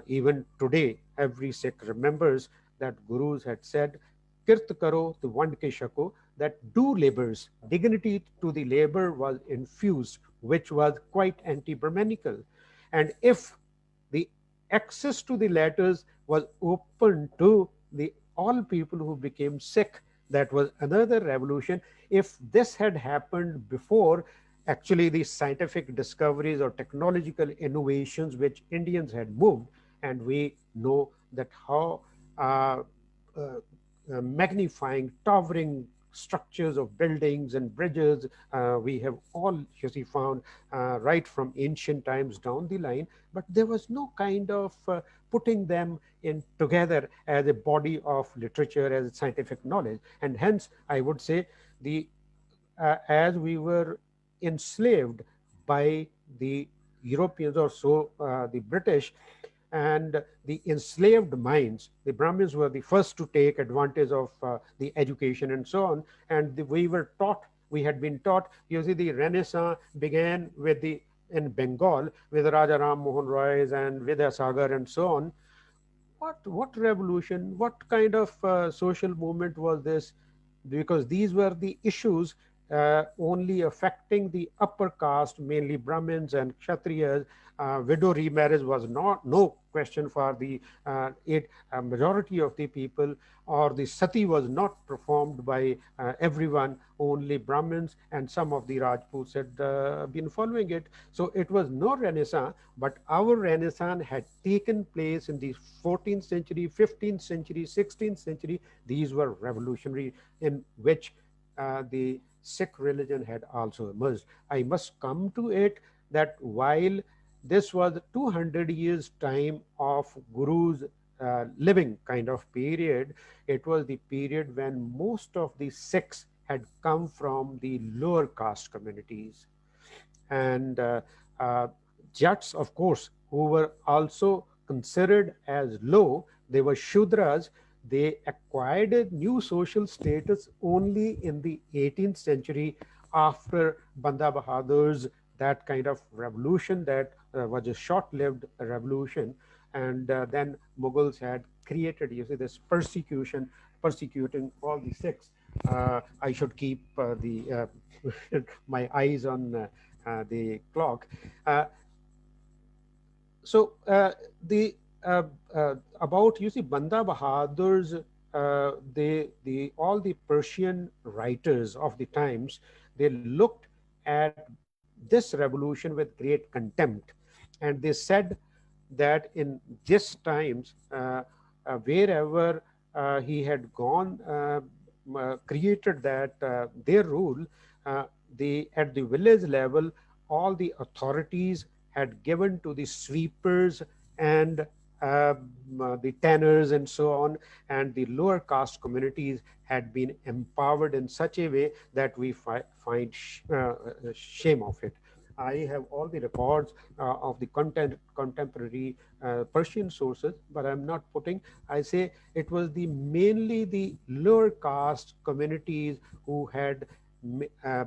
even today, every Sikh remembers that gurus had said, Kirt karo to vand ke shako, that do labors. Dignity to the labor was infused, which was quite anti-Brahmanical. And if the access to the letters was open to the all people who became Sikh, that was another revolution. If this had happened before, actually the scientific discoveries or technological innovations which Indians had moved, and we know that how uh, uh, magnifying, towering structures of buildings and bridges we have all, you see, found right from ancient times down the line, but there was no kind of putting them in together as a body of literature, as scientific knowledge. And hence I would say the as we were enslaved by the Europeans, or so the British, and the enslaved minds, the Brahmins were the first to take advantage of the education and so on. And we were taught, we had been taught, you see, the Renaissance began with the in Bengal with Raja Ram Mohan Roy's and Vidyasagar and so on. What revolution, what kind of social movement was this? Because these were the issues only affecting the upper caste, mainly Brahmins and Kshatriyas. Widow remarriage was not no question for the majority of the people, or the sati was not performed by everyone. Only Brahmins and some of the Rajputs had been following it. So it was no Renaissance, but our Renaissance had taken place in the 14th century, 15th century, 16th century. These were revolutionary, in which the Sikh religion had also emerged. I must come to it that while this was 200 years time of gurus living kind of period, it was the period when most of the Sikhs had come from the lower caste communities. And uh, Jats, of course, who were also considered as low, they were Shudras. They acquired a new social status only in the 18th century after Banda Bahadur's that kind of revolution that was a short-lived revolution. And then Mughals had created, you see, this persecution, persecuting all the Sikhs. I should keep my eyes on the clock. Uh, so the about, you see, Banda Bahadur's the all the Persian writers of the times, they looked at this revolution with great contempt, and they said that in this times, wherever he had gone, created that their rule, the at the village level, all the authorities had given to the sweepers and the tanners and so on, and the lower caste communities had been empowered in such a way that we find shame of it. I have all the records of the contemporary Persian sources, but I'm not putting. I say it was the mainly the lower caste communities who had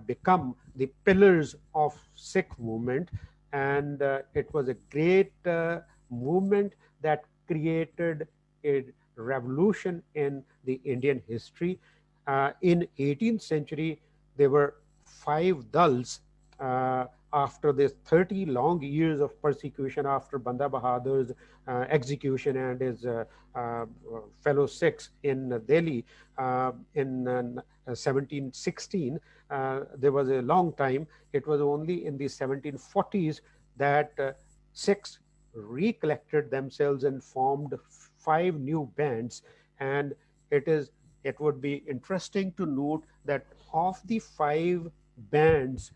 become the pillars of Sikh movement, and it was a great movement that created a revolution in the Indian history. In 18th century, there were 5 Dalits. After this 30 long years of persecution, after Banda Bahadur's execution and his fellow Sikhs in Delhi in 1716, there was a long time. It was only in the 1740s that Sikhs recollected themselves and formed 5 new bands. And it would be interesting to note that of the 5 bands,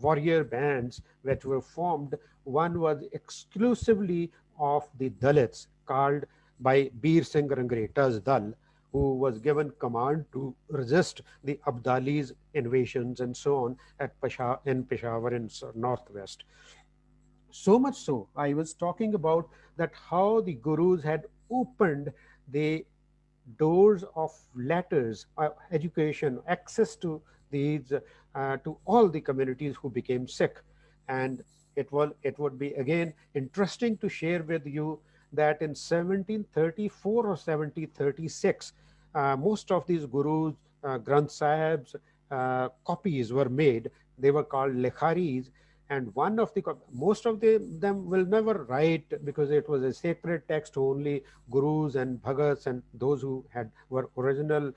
warrior bands which were formed, one was exclusively of the Dalits, called by Bir Singh Rangreta's Dal, who was given command to resist the Abdalis' invasions and so on in Peshawar in northwest. So much so, I was talking about that how the gurus had opened the doors of letters, education, access to these, to all the communities who became Sikh. And it would be again interesting to share with you that in 1734 or 1736, most of these gurus, Granth Sahibs, copies were made. They were called lekharis, and one of the most of them will never write because it was a sacred text. Only gurus and bhagats and those who were original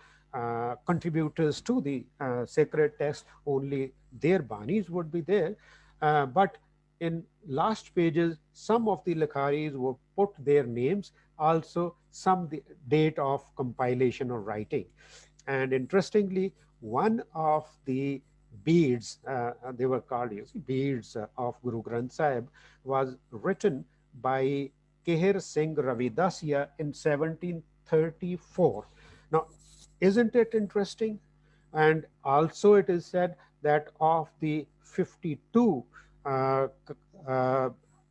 contributors to the sacred text, only their banis would be there. But in last pages, some of the lekharis will put their names, also some the date of compilation or writing. And interestingly, one of the beads, they were called, you see, beads of Guru Granth Sahib, was written by Kehar Singh Ravidasiya in 1734. Now, isn't it interesting? And also it is said that of the 52 uh, uh,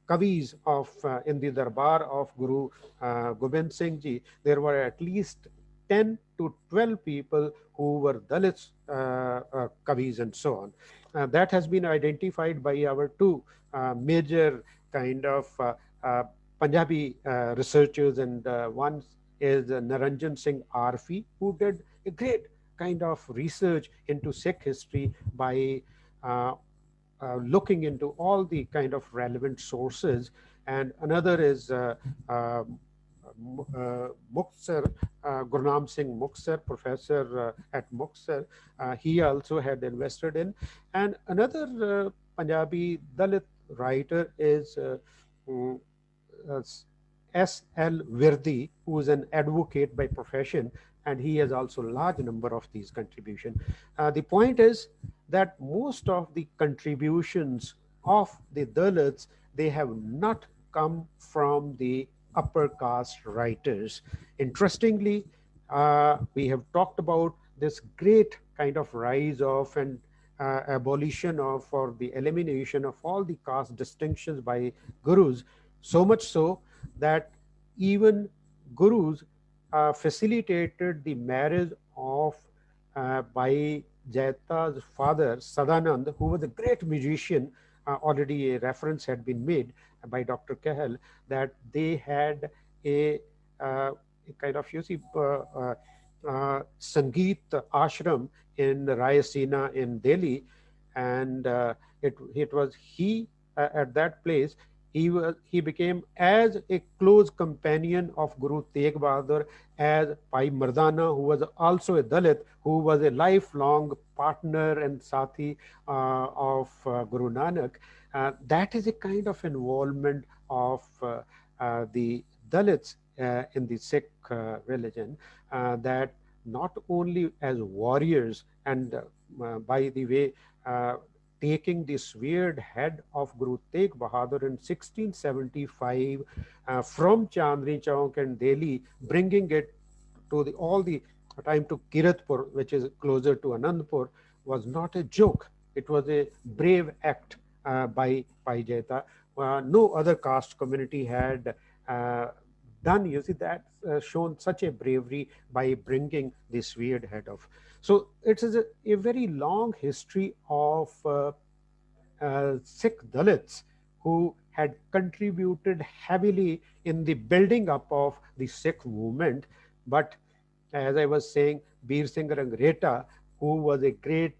kavis of in the darbar of Guru Gobind Singh Ji, there were at least 10 to 12 people who were Dalits kavis and so on. That has been identified by our two major kind of Punjabi researchers, and one is Naranjan Singh Arfi, who did a great kind of research into Sikh history by uh, looking into all the kind of relevant sources. And another is Muksar, Gurnam Singh Muksar, professor at Muksar. He also had invested in. And another Punjabi Dalit writer is mm, uh, S.L. Virdi, who is an advocate by profession, and he has also a large number of these contributions. The point is that most of the contributions of the Dalits, they have not come from the upper caste writers. Interestingly, we have talked about this great kind of rise of and abolition of or the elimination of all the caste distinctions by gurus, so much so that even gurus facilitated the marriage of by Jaita's father, Sadanand, who was a great musician. Already a reference had been made by Dr. Kehal that they had a, a kind of, you see, Sangeet ashram in Rayasena in Delhi. And it was he at that place, he became as a close companion of Guru Tegh Bahadur as Bhai Mardana, who was also a Dalit, who was a lifelong partner and Sathi of Guru Nanak. That is a kind of involvement of the Dalits in the Sikh religion, that not only as warriors and by the way, taking the sweared head of Guru Tegh Bahadur in 1675 from Chandni Chowk and Delhi, bringing it to all the time to Kiratpur, which is closer to Anandpur, was not a joke. It was a brave act by Jaita. No other caste community had done, you see, that shown such a bravery by bringing this weird head of. So it is a very long history of Sikh Dalits who had contributed heavily in the building up of the Sikh movement. But as I was saying, Bir Singh Rangreta, who was a great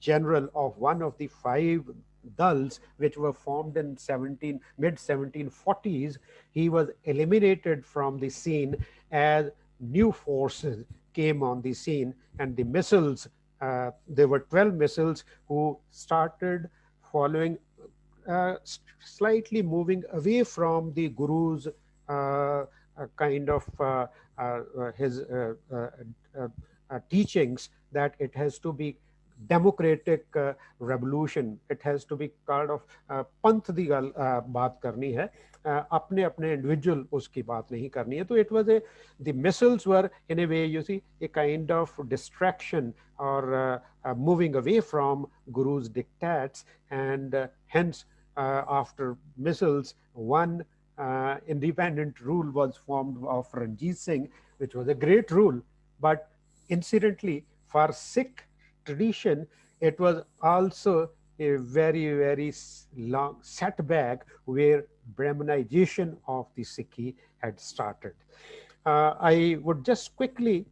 general of one of the five dals which were formed in mid 1740s, he was eliminated from the scene as new forces came on the scene, and the missiles, there were 12 missiles who started following, slightly moving away from the guru's kind of his teachings, that it has to be democratic revolution. It has to be kind of पंथ दी गल बात करनी है, अपने अपने individual उसकी बात नहीं करनी है. तो it was the missiles were in a way, you see, a kind of distraction or moving away from Guru's dictats, and hence after missiles, one independent rule was formed of Ranjit Singh, which was a great rule. But incidentally, for Sikh tradition, it was also a very, very long setback where Brahmanization of the Sikhi had started. I would just quickly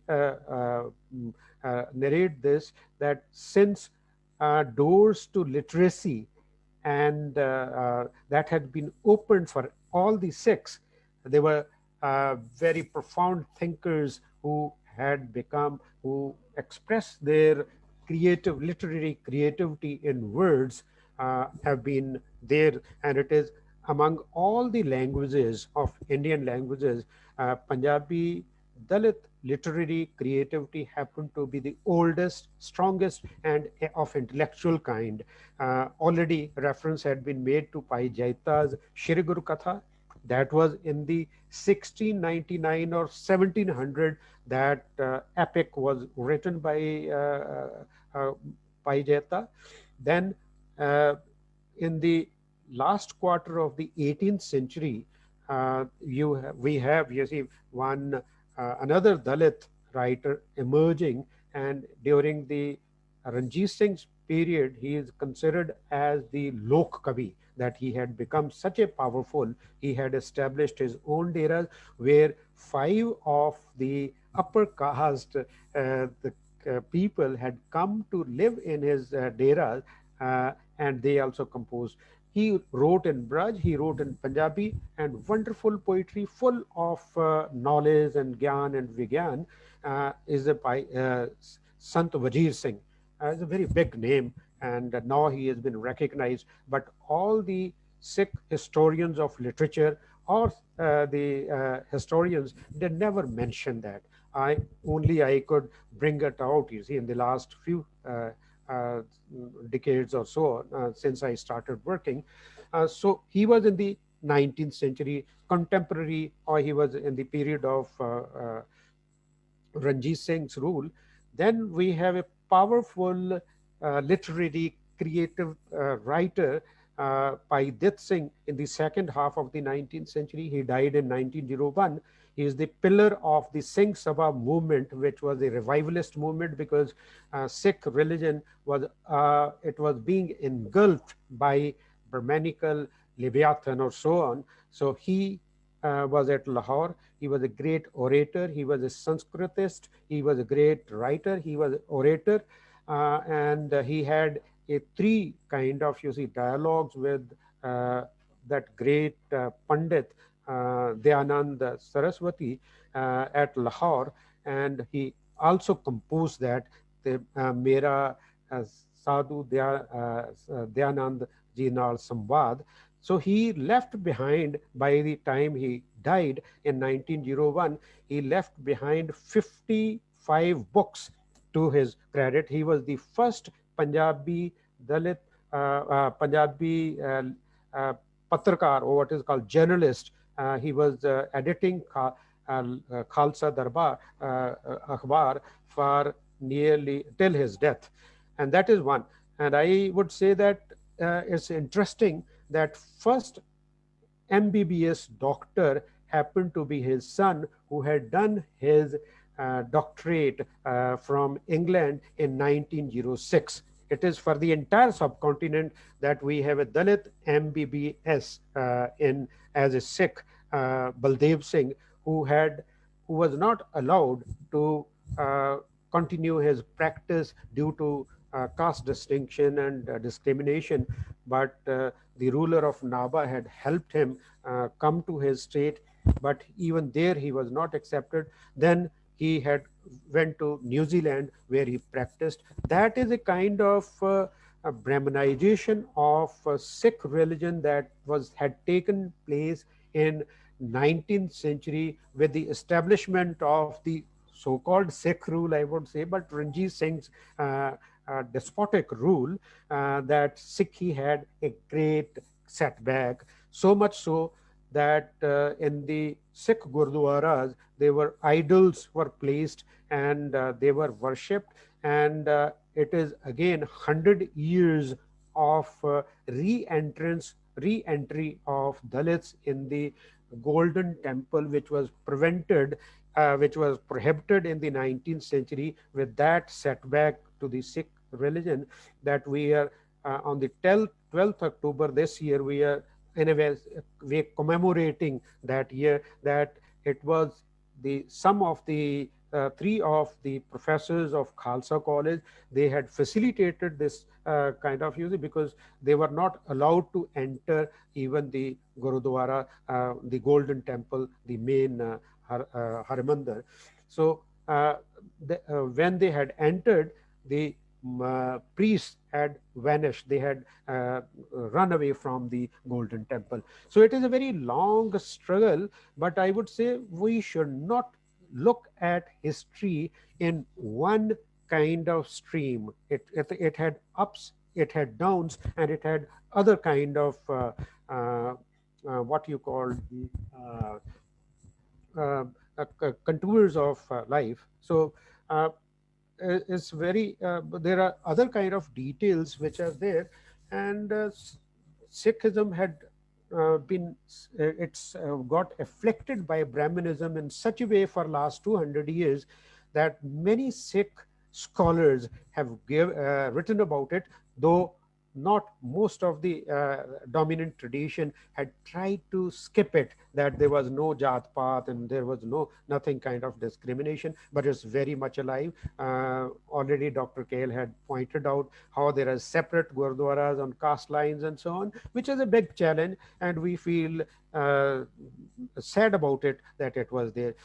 narrate this, that since doors to literacy and that had been opened for all the Sikhs, they were very profound thinkers who had become, who expressed their creative, literary creativity in words, have been there. And it is among all the languages of Indian languages, Punjabi Dalit literary creativity happened to be the oldest, strongest, and of intellectual kind. Already reference had been made to Pai Jaita's Shri Guru Katha. That was in the 1699 or 1700. That epic was written by Pai Jaita. Then in the last quarter of the 18th century, we have, you see, one another Dalit writer emerging, and during the Ranjit Singh's period, he is considered as the Lok Kavi, that he had become such a powerful, he had established his own deras where 5 of the upper caste, the people had come to live in his deras, and they also composed. He wrote in Braj, he wrote in Punjabi, and wonderful poetry full of knowledge and gyan and vigyan is by Sant Wazir Singh. It's a very big name, and now he has been recognized. But all the Sikh historians of literature or the historians, they never mention that. I could bring it out, you see, in the last few uh, decades or so since I started working. So he was in the 19th century contemporary, or he was in the period of Ranjit Singh's rule. Then we have a powerful literary creative writer, Pai Dit Singh, in the second half of the 19th century. He died in 1901. He is the pillar of the Singh Sabha movement, which was a revivalist movement, because Sikh religion was it was being engulfed by Brahmanical Leviathan or so on. So he was at Lahore. He was a great orator. He was a Sanskritist. He was a great writer. He was an orator. And he had a 3 kind of, you see, dialogues with that great Pandit, Dayanand Saraswati, at Lahore. And he also composed that, the Mera Sadhu Dayanand Ji Naal Samvad. So he left behind, by the time he died in 1901, he left behind 55 books to his credit. He was the first Punjabi Dalit, Punjabi Patrkar, or what is called journalist. He was editing Khalsa Darbar Akhbar for nearly till his death. And that is one. And I would say that it's interesting that first MBBS doctor happened to be his son, who had done his doctorate from England in 1906. It is for the entire subcontinent that we have a Dalit MBBS in as a Sikh, Baldev Singh, who was not allowed to continue his practice due to caste distinction and discrimination, but the ruler of Naba had helped him come to his state, but even there he was not accepted. Then he had went to New Zealand, where he practiced. That is a kind of a Brahmanization of Sikh religion that had taken place in 19th century with the establishment of the so-called Sikh rule, I would say, but Ranjit Singh's despotic rule, that Sikhi had a great setback, so much so that in the Sikh Gurdwaras, there were idols were placed and they were worshipped. And it is again 100 years of re-entry of Dalits in the Golden Temple, which was which was prohibited in the 19th century. With that setback to the Sikh religion, that we are on the 12th October this year, we are in a way commemorating that year, that it was the some of the three of the professors of Khalsa College, they had facilitated this kind of use, because they were not allowed to enter even the Gurudwara, the Golden Temple, the main Harimandir. So when they had entered, the priests had vanished. They had run away from the Golden Temple. So it is a very long struggle, but I would say we should not look at history in one kind of stream. It had ups, it had downs, and it had other kind of what you call the contours of life. So it's very there are other kind of details which are there. And Sikhism had been it's got afflicted by Brahmanism in such a way for last 200 years, that many Sikh scholars have written about it, though not most of the dominant tradition had tried to skip it, that there was no Jat Path and there was nothing kind of discrimination, but it's very much alive. Already Dr. Kehal had pointed out how there are separate gurdwaras on caste lines and so on, which is a big challenge, and we feel sad about it that it was there.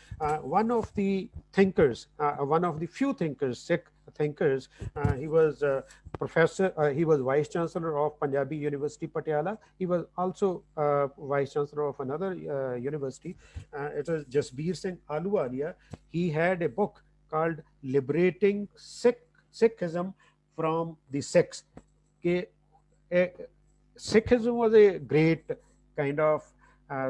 One of the thinkers, one of the few thinkers, Sikh thinkers, he was professor, he was vice chancellor of Punjabi University, Patiala. He was also vice chancellor of another university. It was Jasbir Singh Ahluwalia. He had a book called Liberating Sikhism from the Sikhs. Sikhism was a great kind of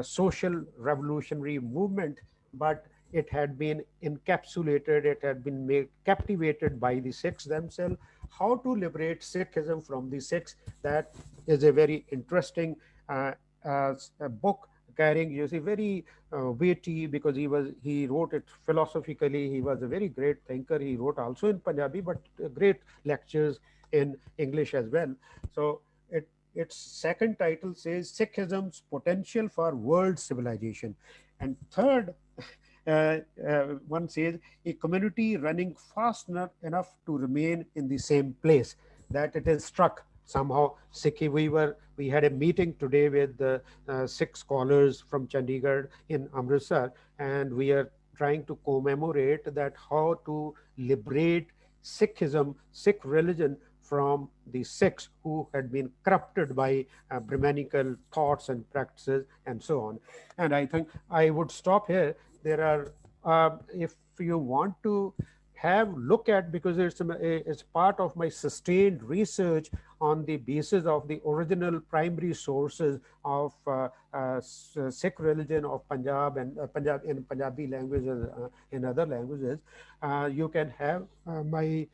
social revolutionary movement, but it had been encapsulated, it had been made captivated by the Sikhs themselves. How to liberate Sikhism from the Sikhs, that is a very interesting book, carrying, you see, very weighty, because he wrote it philosophically. He was a very great thinker. He wrote also in Punjabi, but great lectures in English as well. So its second title says Sikhism's Potential for World Civilization. And third one says a community running fast enough to remain in the same place, that it is struck somehow. We had a meeting today with the Sikh scholars from Chandigarh in Amritsar, and we are trying to commemorate that how to liberate Sikhism, Sikh religion, from the Sikhs who had been corrupted by Brahmanical thoughts and practices and so on. And I think I would stop here. There are, if you want to have look at, because it's part of my sustained research on the basis of the original primary sources of Sikh religion of Punjab and Punjab in Punjabi languages, in other languages, you can have my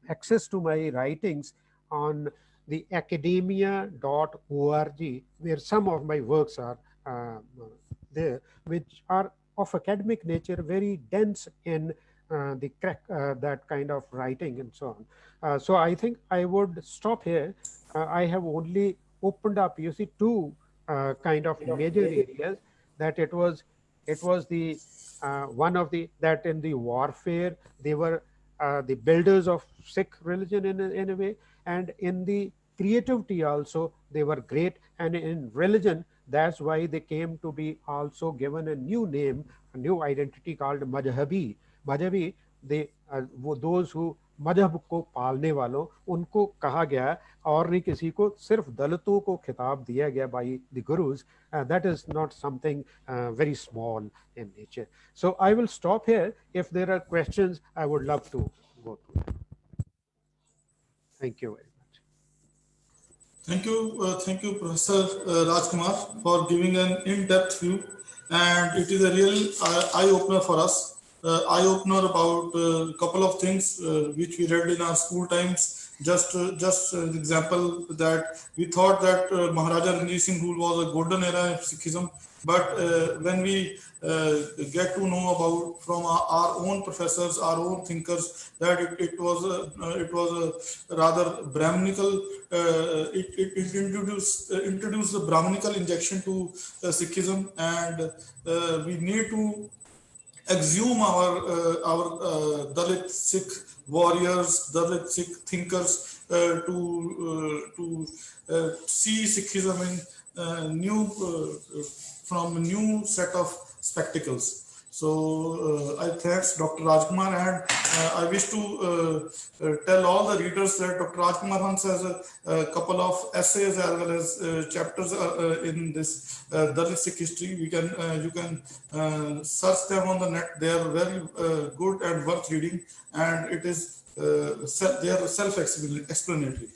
access to my writings on the academia.org, where some of my works are there, which are of academic nature, very dense in that kind of writing and so on. So I think I would stop here. I have only opened up, you see, two kind of major areas, that it was the one of the, that in the warfare they were the builders of Sikh religion in a way, and in the creativity also they were great, and in religion, that's why they came to be also given a new name, a new identity called Madhabi. Madhabi, those who मजहब को पालने वालों, उनको कहा गया, और नहीं किसी को, सिर्फ दलितों को खिताब दिया गया by the gurus. That is not something very small in nature. So I will stop here. If there are questions, I would love to go through. Thank you very much. Thank you, Professor Rajkumar, for giving an in-depth view, and it is a real eye-opener for us. Eye-opener about a couple of things which we read in our school times. Just an example that we thought that Maharaja Ranjit Singh rule was a golden era of Sikhism, but when we get to know about from our own professors, our own thinkers, that it was a rather Brahminical. It introduced the Brahminical injection to Sikhism, and we need to exhume our Dalit Sikh warriors, Dalit Sikh thinkers to see Sikhism in new from a new set of spectacles. So I thanks Dr. Rajkumar, and I wish to tell all the readers that Dr. Rajkumar Hans has a couple of essays as well as chapters in this Dalit Sikh history. You can search them on the net. They are very good and worth reading, and it is they are self-explanatory.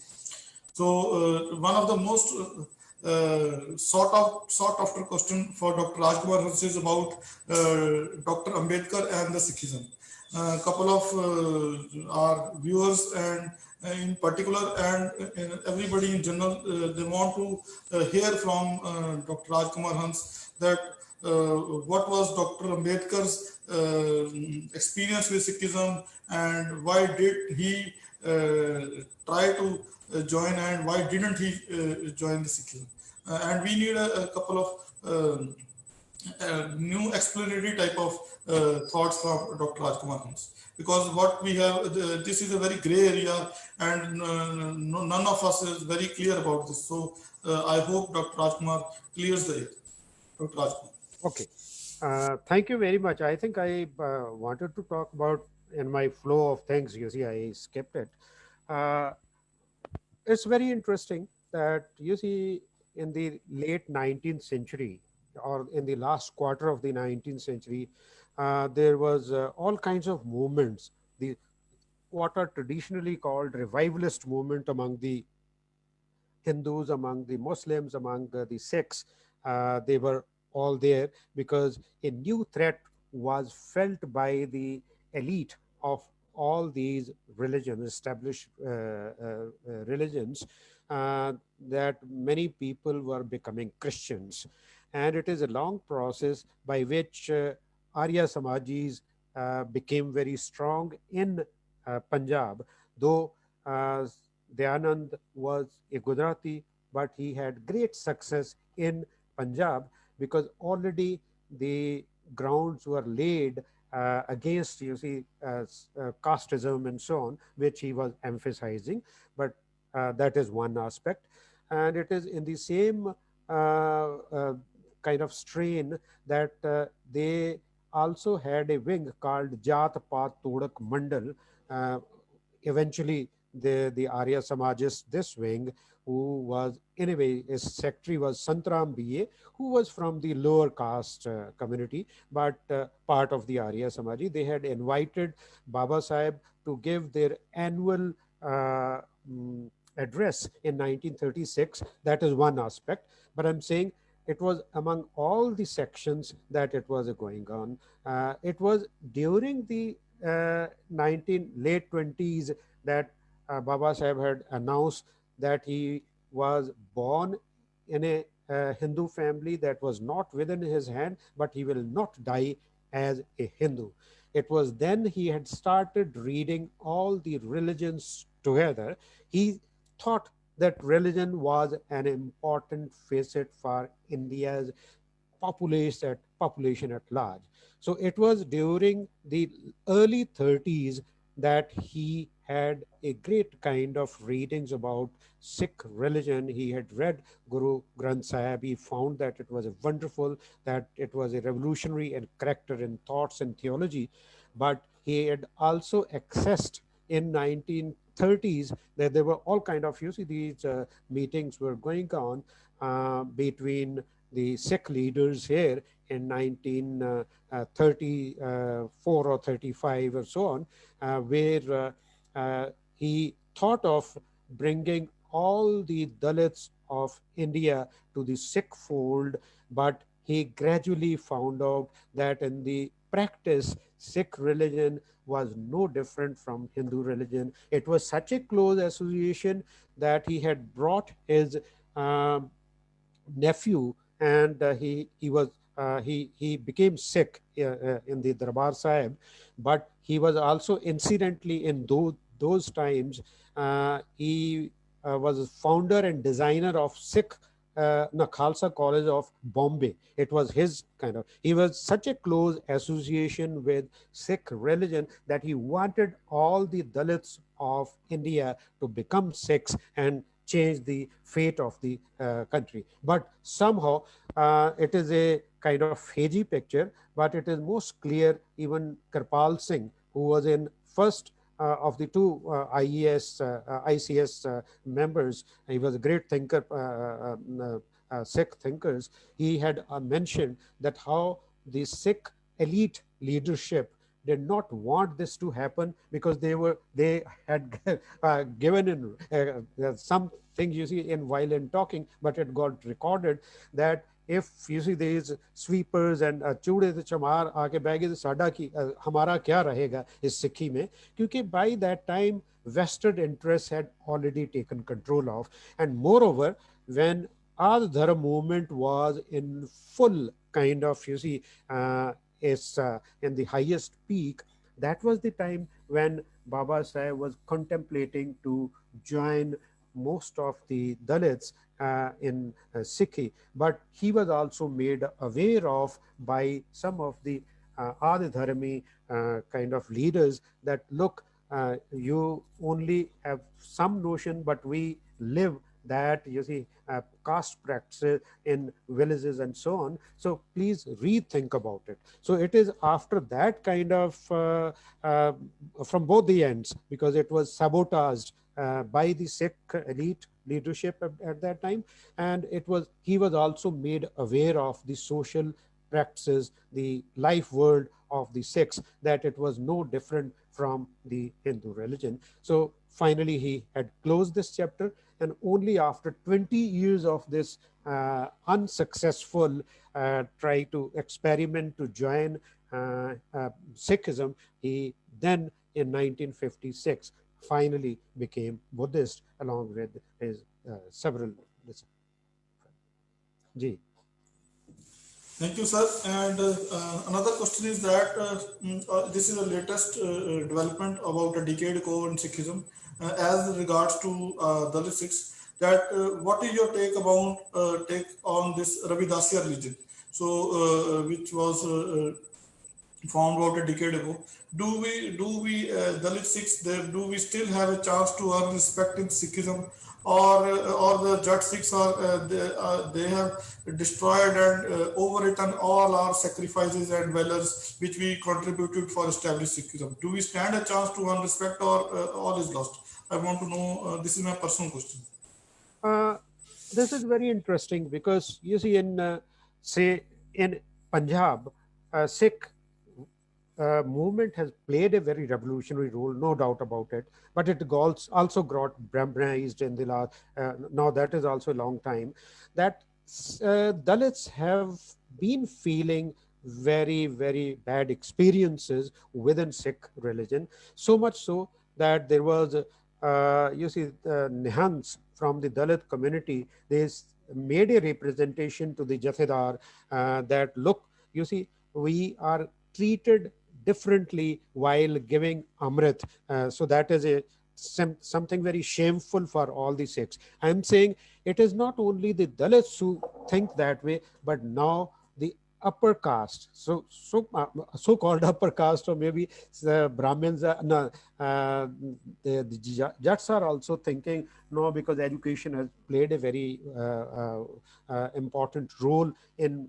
So one of the most sought after question for Dr. Rajkumar Hans is about Dr. Ambedkar and the Sikhism. A couple of our viewers and in particular and everybody in general, they want to hear from Dr. Rajkumar Hans that what was Dr. Ambedkar's experience with Sikhism, and why did he try to join, and why didn't he join the Sikhism? And we need a couple of new explanatory type of thoughts from Dr. Rajkumar Hans, because what we have, this is a very gray area, and none of us is very clear about this. So I hope Dr. Rajkumar clears the air. Dr. Rajkumar. Okay. Thank you very much. I think I wanted to talk about in my flow of things. You see, I skipped it. It's very interesting that you see in the late 19th century or in the last quarter of the 19th century, there was all kinds of movements, the what are traditionally called revivalist movement among the Hindus, among the Muslims, among the Sikhs. They were all there because a new threat was felt by the elite of all these religions, established religions, that many people were becoming Christians. And it is a long process by which Arya Samajis became very strong in Punjab, though Dayanand was a Gujarati, but he had great success in Punjab because already the grounds were laid against, you see, casteism and so on, which he was emphasizing. But that is one aspect. And it is in the same kind of strain that they also had a wing called Jat Pat Todak Mandal. Eventually, the Arya Samajist, this wing, who was, anyway, his secretary was Santram B.A., who was from the lower caste community, but part of the Arya Samaji. They had invited Baba Sahib to give their annual address in 1936. That is one aspect. But I'm saying it was among all the sections that it was going on. It was during the late 20s that Baba Sahib had announced that he was born in a Hindu family that was not within his hand, but he will not die as a Hindu. It was then he had started reading all the religions together. He thought that religion was an important facet for India's population at large. So it was during the early 30s that he had a great kind of readings about Sikh religion. He had read Guru Granth Sahib. He found that it was a wonderful, that it was a revolutionary and character in thoughts and theology. But he had also accessed in 1930s that there were all kind of, you see, these meetings were going on between the Sikh leaders here in 1934 or 35 or so on, where he thought of bringing all the Dalits of India to the Sikh fold, but he gradually found out that in the practice, Sikh religion was no different from Hindu religion. It was such a close association that he had brought his um, nephew, and he became Sikh in the Darbar Sahib, but he was also incidentally in those times he was founder and designer of Sikh Khalsa College of Bombay. It was his kind of, he was such a close association with Sikh religion that he wanted all the Dalits of India to become Sikhs and change the fate of the country. But somehow it is a kind of hazy picture, but it is most clear. Even Kirpal Singh, who was in first of the two ICS members, he was a great thinker, Sikh thinkers. He had mentioned that how the Sikh elite leadership did not want this to happen, because they had given in some things, you see, in while in talking, but it got recorded that if you see these sweepers and चूड़े से चमार आके बैगे तो साडा की हमारा क्या रहेगा इस सिक्की में, क्योंकि by that time vested interests had already taken control of. And moreover, when our Dharma movement was in full kind of, you see, is in the highest peak, that was the time when Baba Sahib was contemplating to join most of the Dalits in Sikhi, but he was also made aware of by some of the Adi Dharmi kind of leaders that look, you only have some notion, but we live that, you see, caste practices in villages and so on. So please rethink about it. So it is after that kind of from both the ends, because it was sabotaged by the Sikh elite leadership at that time, and he was also made aware of the social practices, the life world of the Sikhs, that it was no different from the Hindu religion. So finally he had closed this chapter, and only after 20 years of this unsuccessful try to experiment to join Sikhism, he then in 1956 finally became Buddhist along with his several. Ji. Thank you, sir. And another question is that this is the latest development about a decade ago in Sikhism, as regards to Dalit Sikhs. That what is your take on this Ravidasiya religion? So, which was found out a decade ago. Do we Dalit Sikhs there? Do we still have a chance to earn respect in Sikhism, or the Jat Sikhs are they have destroyed and overwritten all our sacrifices and valors which we contributed for established Sikhism? Do we stand a chance to earn respect, or all is lost? I want to know. This is my personal question. This is very interesting, because you see in say in Punjab, Sikh movement has played a very revolutionary role, no doubt about it. But it also got Brahmanized in the last. Now that is also a long time. That Dalits have been feeling very bad experiences within Sikh religion. So much so that there was, you see, Nihans from the Dalit community. They made a representation to the Jathedar that look, you see, we are treated differently while giving Amrit. So that is something very shameful for all the Sikhs. I'm saying it is not only the Dalits who think that way, but now the upper caste, so-called upper caste, or maybe Brahmins, the Jats are also thinking, no, because education has played a very important role in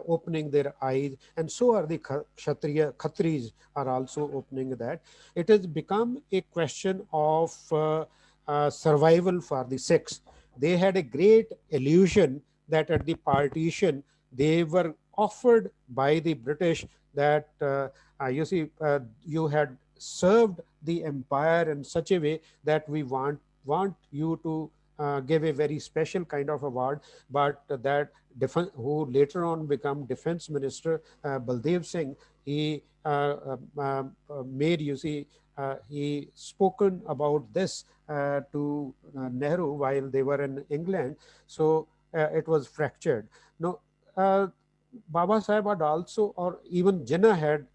opening their eyes, and so are the Khatris are also opening that. It has become a question of survival for the Sikhs. They had a great illusion that at the partition they were offered by the British that you had served the empire in such a way that we want want you to give a very special kind of award, but that who later on become defense minister, Baldev Singh, he made, you see, he spoken about this to Nehru while they were in England. So it was fractured. Now, Baba Sahib had also, or even Jinnah had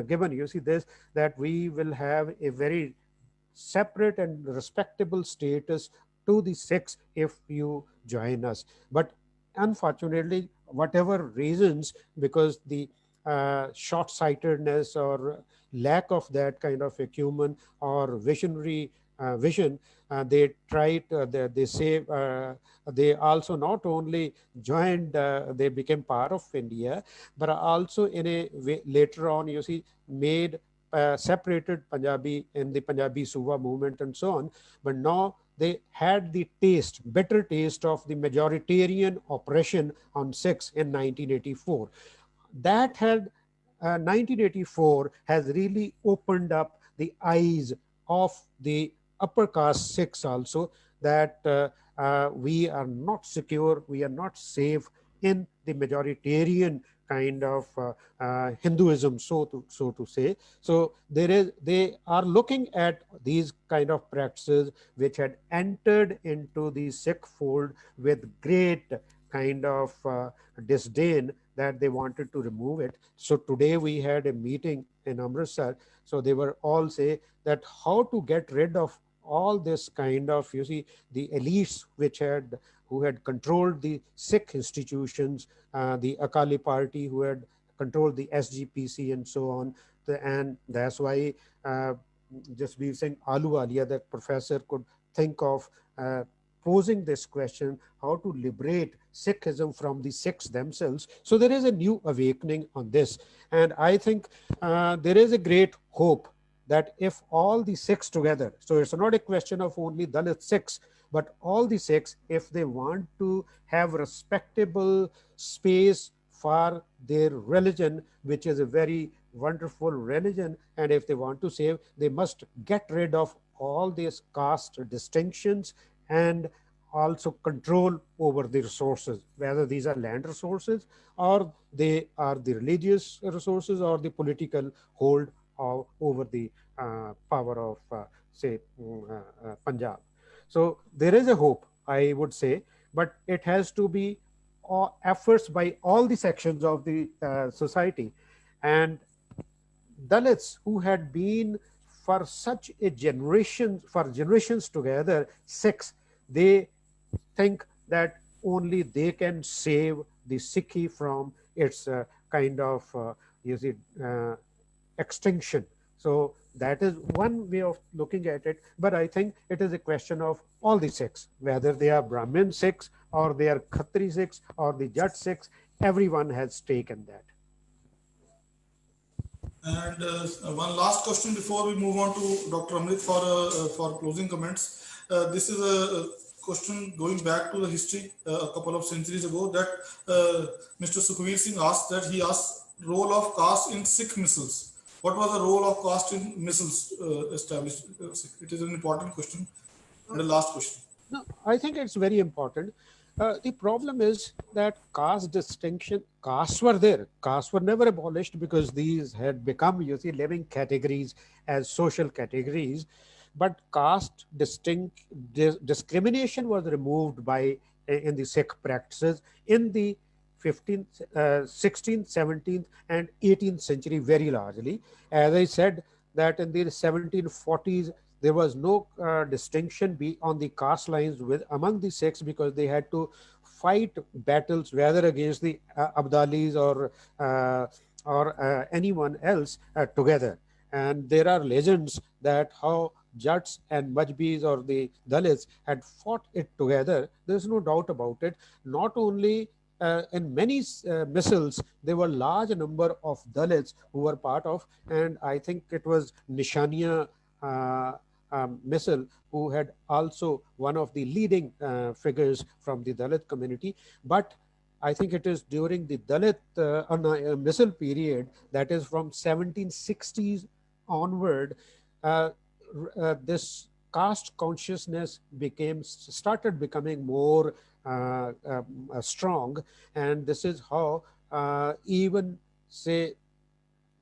given, you see, this, that we will have a very separate and respectable status to the Sikhs if you join us. But unfortunately, whatever reasons, because the short-sightedness or lack of that kind of acumen or visionary vision, they tried, they say, they also not only joined, they became part of India, but also in a way, later on, you see, made separated Punjabi in the Punjabi Suba movement and so on. But now they had the taste, bitter taste of the majoritarian oppression on Sikhs in 1984. That had 1984 has really opened up the eyes of the upper caste Sikhs also, that we are not secure, we are not safe in the majoritarian kind of Hinduism, so to say. So they are looking at these kind of practices which had entered into the Sikh fold with great kind of disdain, that they wanted to remove it. So today we had a meeting in Amritsar. So they were all say that how to get rid of all this kind of, you see, the elites who had controlled the Sikh institutions, the Akali party who had controlled the SGPC and so on. And that's why just we saying Alu Alia, that professor could think of posing this question, how to liberate Sikhism from the Sikhs themselves. So there is a new awakening on this. And I think there is a great hope that if all the Sikhs together, so it's not a question of only Dalit Sikhs, but all the Sikhs, if they want to have respectable space for their religion, which is a very wonderful religion, and if they want to save, they must get rid of all these caste distinctions and also control over the resources, whether these are land resources or they are the religious resources or the political hold over the power of, say, Punjab. So there is a hope, I would say, but it has to be efforts by all the sections of the society. And Dalits who had been for such a generation, for generations together, Sikhs, they think that only they can save the Sikhi from its kind of, you see, extinction. So that is one way of looking at it. But I think it is a question of all the Sikhs, whether they are Brahmin Sikhs or they are Khatri Sikhs or the Jat Sikhs, everyone has stake in that. And one last question before we move on to Dr. Amrit for closing comments. This is a question going back to the history a couple of centuries ago, that Mr. Sukhveer Singh asked, that he asked role of caste in Sikh missiles. What was the role of caste in missiles established? It is an important question. And the last question. No, I think it's very important. The problem is that caste distinction, castes were there. Castes were never abolished because these had become, you see, living categories as social categories. But caste discrimination was removed by in the Sikh practices in the 15th, 16th, 17th, and 18th century very largely. As I said, that in the 1740s, there was no distinction on the caste lines among the Sikhs, because they had to fight battles whether against the Abdalis or anyone else together. And there are legends that how Jats and Majbis or the Dalits had fought it together. There's no doubt about it. Not only in many missiles, there were large number of Dalits who were part of, and I think it was Nishaniya missile who had also one of the leading figures from the Dalit community. But I think it is during the Dalit missile period, that is from 1760s onward, this caste consciousness started becoming more strong, and this is how even say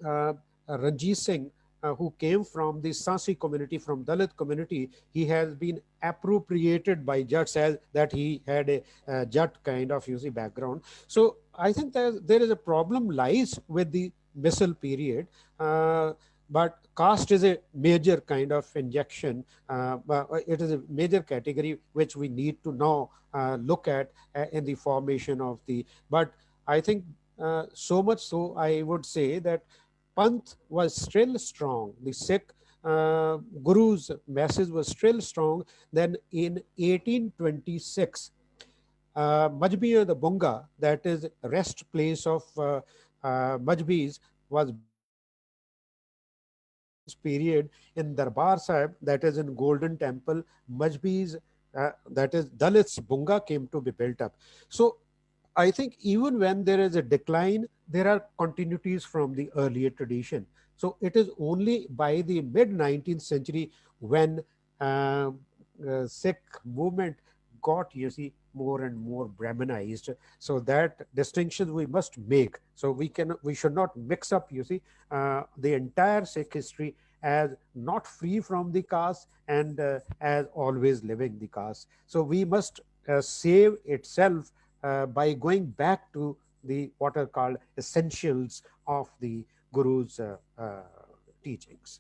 uh, Ranjit Singh, who came from the Sasi community, from Dalit community, he has been appropriated by Jats as that he had a Jat kind of background. So I think there is a problem lies with the missile period. But caste is a major kind of injection. But it is a major category which we need to now look at in the formation of the. But I think so much so, I would say that Panth was still strong. The Sikh Guru's message was still strong. Then in 1826, Majbi the Bunga, that is rest place of Majbis, was built in the independence period in Darbar Sahib, that is in Golden Temple. Majbis, that is Dalits Bunga, came to be built up. So I think even when there is a decline, there are continuities from the earlier tradition. So it is only by the mid 19th century when uh, Sikh movement got, more and more Brahmanized. So that distinction we must make. So we should not mix up, the entire Sikh history as not free from the caste and as always living the caste. So we must save itself by going back to the what are called essentials of the Guru's teachings.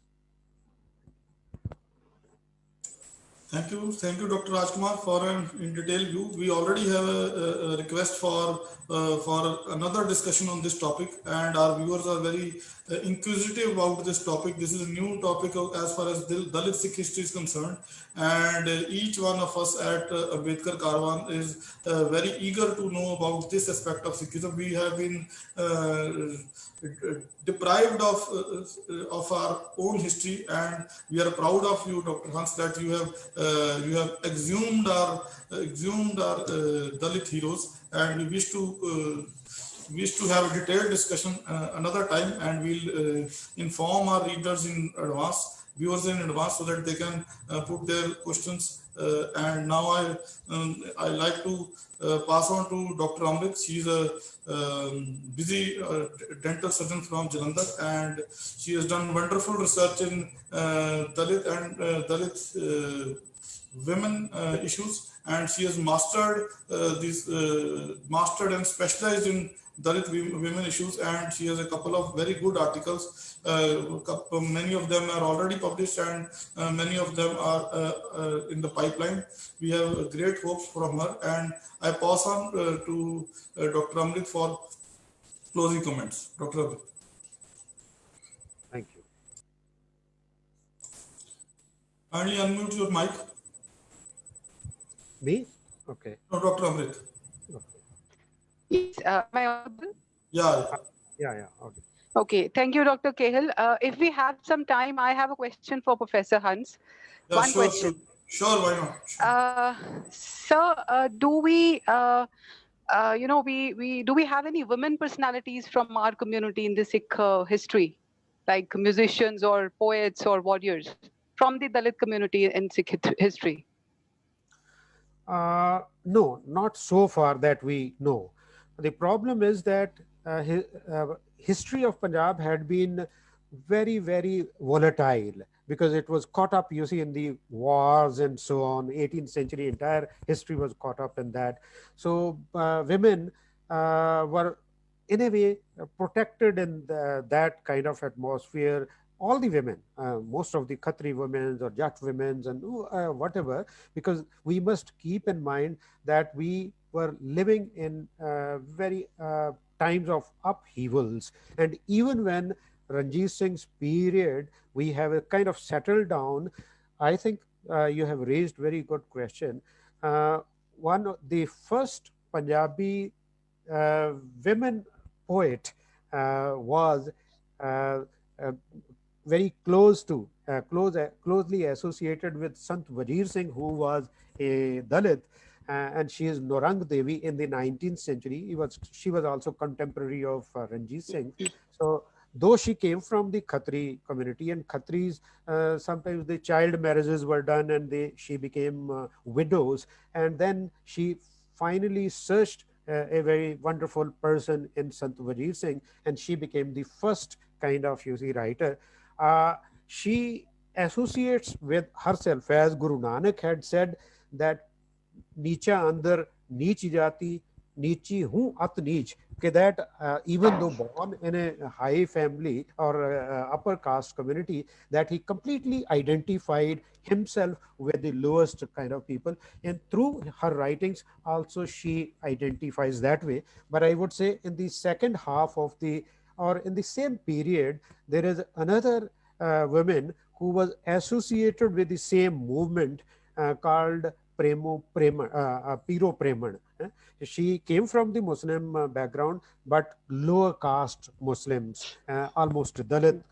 Thank you, Dr. Rajkumar, for an in detail view. We already have a request for another discussion on this topic, and our viewers are very inquisitive about this topic. This is a new topic as far as Dalit Sikh history is concerned, and each one of us at Ambedkar Karwan is very eager to know about this aspect of Sikhism. We have been deprived of our own history, and we are proud of you, Dr. Hans, that you have exhumed our Dalit heroes, and we wish to have a detailed discussion another time, and we'll inform our readers in advance, viewers in advance, so that they can put their questions. And now I like to pass on to Dr. Amrit. She's a busy dental surgeon from Jalandhar, and she has done wonderful research in Dalit and Dalit women issues, and she has mastered and specialized in Dalit women issues, and she has a couple of very good articles. Many of them are already published, and many of them are in the pipeline. We have great hopes from her, and I pass on to Dr. Amrit for closing comments. Dr. Amrit. Thank you. Kindly unmute your mic. Me? Okay. No, Dr. Amrit. Okay. Yes, am I audible? Yeah. Yeah. Okay. Okay, thank you, Dr. Kehal. If we have some time, I have a question for Professor Hans. Yeah, One sure, question. sure, why not? Sure. Sir, do we, do we have any women personalities from our community in the Sikh history, like musicians or poets or warriors from the Dalit community in Sikh history? No, not so far that we know. The problem is that history of Punjab had been very, very volatile because it was caught up, in the wars and so on. 18th century entire history was caught up in that. So women were in a way protected in that kind of atmosphere. All the women, most of the Khatri women or Jat women and whatever, because we must keep in mind that we were living in very times of upheavals. And even when Ranjit Singh's period, we have a kind of settled down. I think you have raised very good question. One of the first Punjabi women poet was uh, uh, very closely associated with Sant Wazir Singh, who was a Dalit, and she is Norang Devi in the 19th century. She was also contemporary of Ranjit Singh. So though she came from the Khatri community, and Khatris, sometimes the child marriages were done and she became widows, and then she finally searched a very wonderful person in Sant Vajir Singh, and she became the first kind of, you see, writer. She associates with herself, as Guru Nanak had said, that नीचा अंदर नीच जाति नीची हूँ at नीच, that even though born in a high family or upper caste community, that he completely identified himself with the lowest kind of people, and through her writings also she identifies that way. But I would say in the second half of the, or in the same period, there is another woman who was associated with the same movement called Piro Preman. She came from the Muslim background, but lower caste Muslims, almost Dalit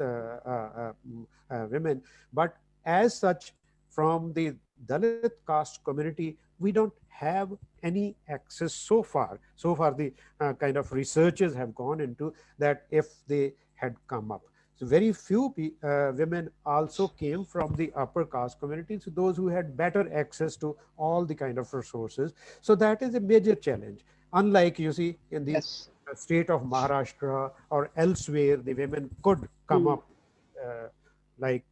women. But as such, from the Dalit caste community, we don't have any access so far. So far, the kind of researchers have gone into that if they had come up. So very few women also came from the upper caste communities, those who had better access to all the kind of resources. So that is a major challenge. Unlike, you see, in the Yes. state of Maharashtra or elsewhere, the women could come up, uh, like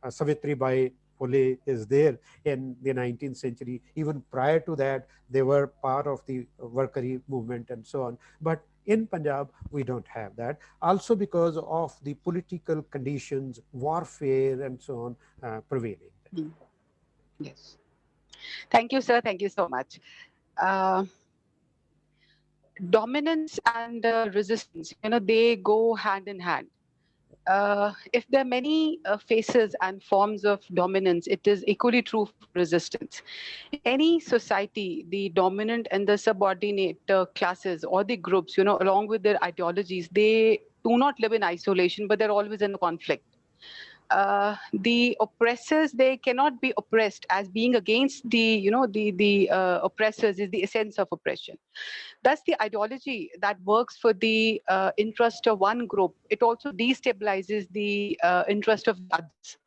Savitri Bai Phule is there in the 19th century. Even prior to that, they were part of the workery movement and so on. But in Punjab, we don't have that. Also because of the political conditions, warfare, and so on prevailing. Mm. Yes. Thank you, sir. Thank you so much. Uh, Dominance and resistance, they go hand in hand. If there are many faces and forms of dominance, it is equally true for resistance. In any society, the dominant and the subordinate classes or the groups, along with their ideologies, they do not live in isolation, but they're always in conflict. The oppressors, they cannot be oppressed, as being against the oppressors is the essence of oppression. Thus, the ideology that works for the interest of one group, it also destabilizes the interest of the others.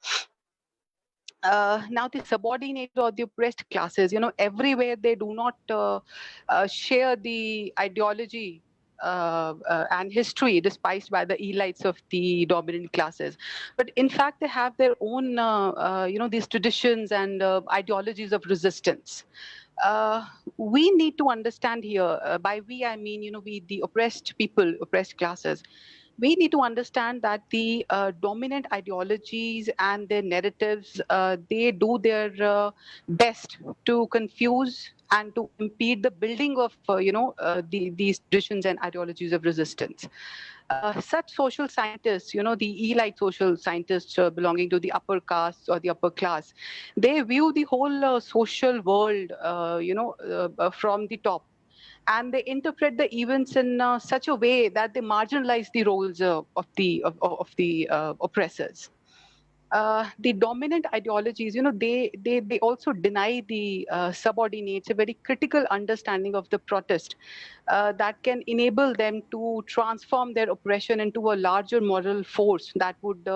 Now, the subordinated or the oppressed classes, everywhere they do not share the ideology and history despised by the elites of the dominant classes. But in fact, they have their own, these traditions and ideologies of resistance. Uh, we need to understand here, by we, I mean, we, the oppressed people, oppressed classes, we need to understand that the dominant ideologies and their narratives, they do their best to confuse and to impede the building of, these traditions and ideologies of resistance. Such social scientists, the elite social scientists belonging to the upper caste or the upper class, they view the whole social world, from the top, and they interpret the events in such a way that they marginalize the roles of the oppressors. The dominant ideologies, they also deny the subordinates a very critical understanding of the protest that can enable them to transform their oppression into a larger moral force that would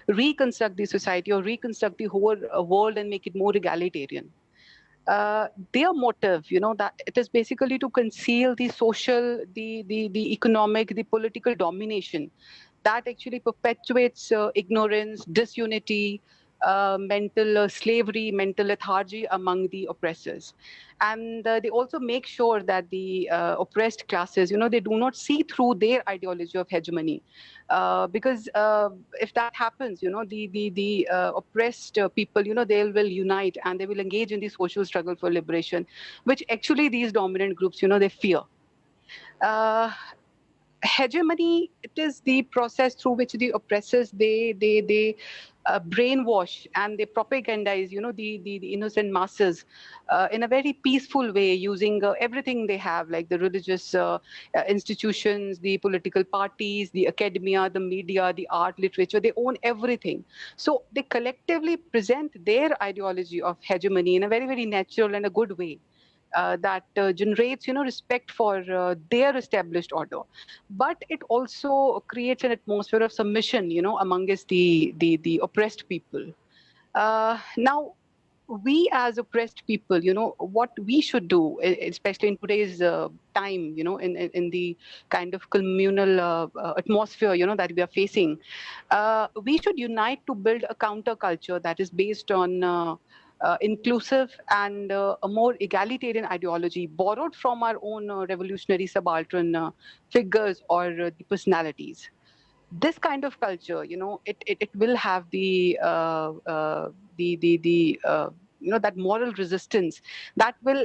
reconstruct the society or reconstruct the whole world and make it more egalitarian. Their motive, that it is basically to conceal the social, the economic, the political domination that actually perpetuates ignorance, disunity, mental slavery, mental lethargy among the oppressors. And they also make sure that the oppressed classes, they do not see through their ideology of hegemony. Because if that happens, the oppressed people, they will unite and they will engage in the social struggle for liberation, which actually these dominant groups, they fear. Uh, Hegemony, it is the process through which the oppressors, they brainwash and they propagandize, the innocent masses in a very peaceful way, using everything they have, like the religious institutions, the political parties, the academia, the media, the art, literature. They own everything. So they collectively present their ideology of hegemony in a very, very natural and a good way. that generates, respect for their established order. But it also creates an atmosphere of submission, amongst the oppressed people. Now, we as oppressed people, what we should do, especially in today's time, in the kind of communal atmosphere, that we are facing, we should unite to build a counterculture that is based on inclusive and a more egalitarian ideology borrowed from our own revolutionary subaltern figures or the personalities. This kind of culture, it will have the that moral resistance that will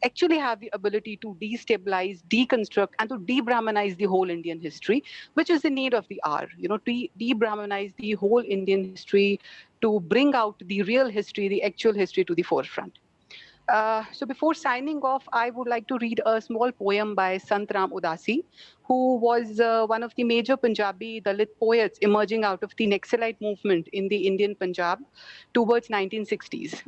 actually have the ability to destabilize, deconstruct, and to de-Brahmanize the whole Indian history, which is the need of the hour. To de-Brahmanize the whole Indian history, to bring out the real history, the actual history to the forefront. So before signing off, I would like to read a small poem by Sant Ram Udasi, who was one of the major Punjabi Dalit poets emerging out of the Naxalite movement in the Indian Punjab towards 1960s.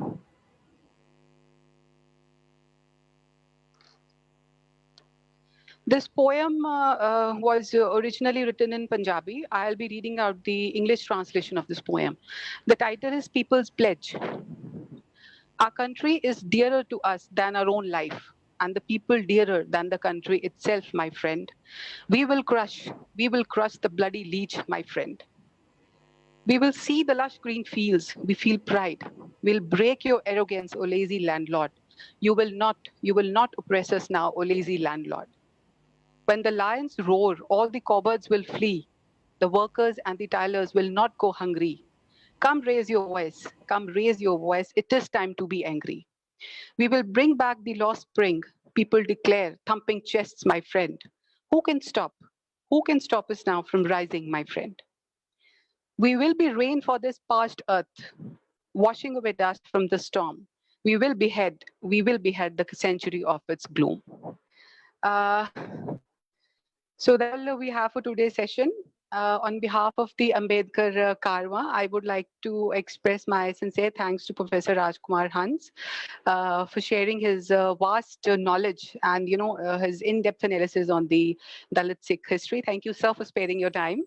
This poem was originally written in Punjabi. I'll be reading out the English translation of this poem. The title is People's Pledge. Our country is dearer to us than our own life, and the people dearer than the country itself, my friend. We will crush the bloody leech, my friend. We will see the lush green fields. We feel pride. We'll break your arrogance, O lazy landlord. You will not oppress us now, O lazy landlord. When the lions roar, all the cowards will flee. The workers and the tilers will not go hungry. Come raise your voice. Come raise your voice. It is time to be angry. We will bring back the lost spring. People declare, thumping chests, my friend. Who can stop? Who can stop us now from rising, my friend? We will be rain for this parched earth, washing away dust from the storm. We will behead the century of its gloom. Uh, so that's all we have for today's session. On behalf of the Ambedkar Karma, I would like to express my sincere thanks to Professor Rajkumar Hans for sharing his vast knowledge and his in-depth analysis on the Dalit Sikh history. Thank you, sir, for sparing your time.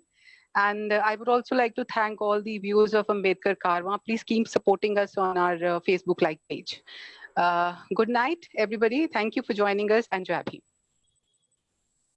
And I would also like to thank all the viewers of Ambedkar Karma. Please keep supporting us on our Facebook like page. Good night, everybody. Thank you for joining us, and Jai Bhim.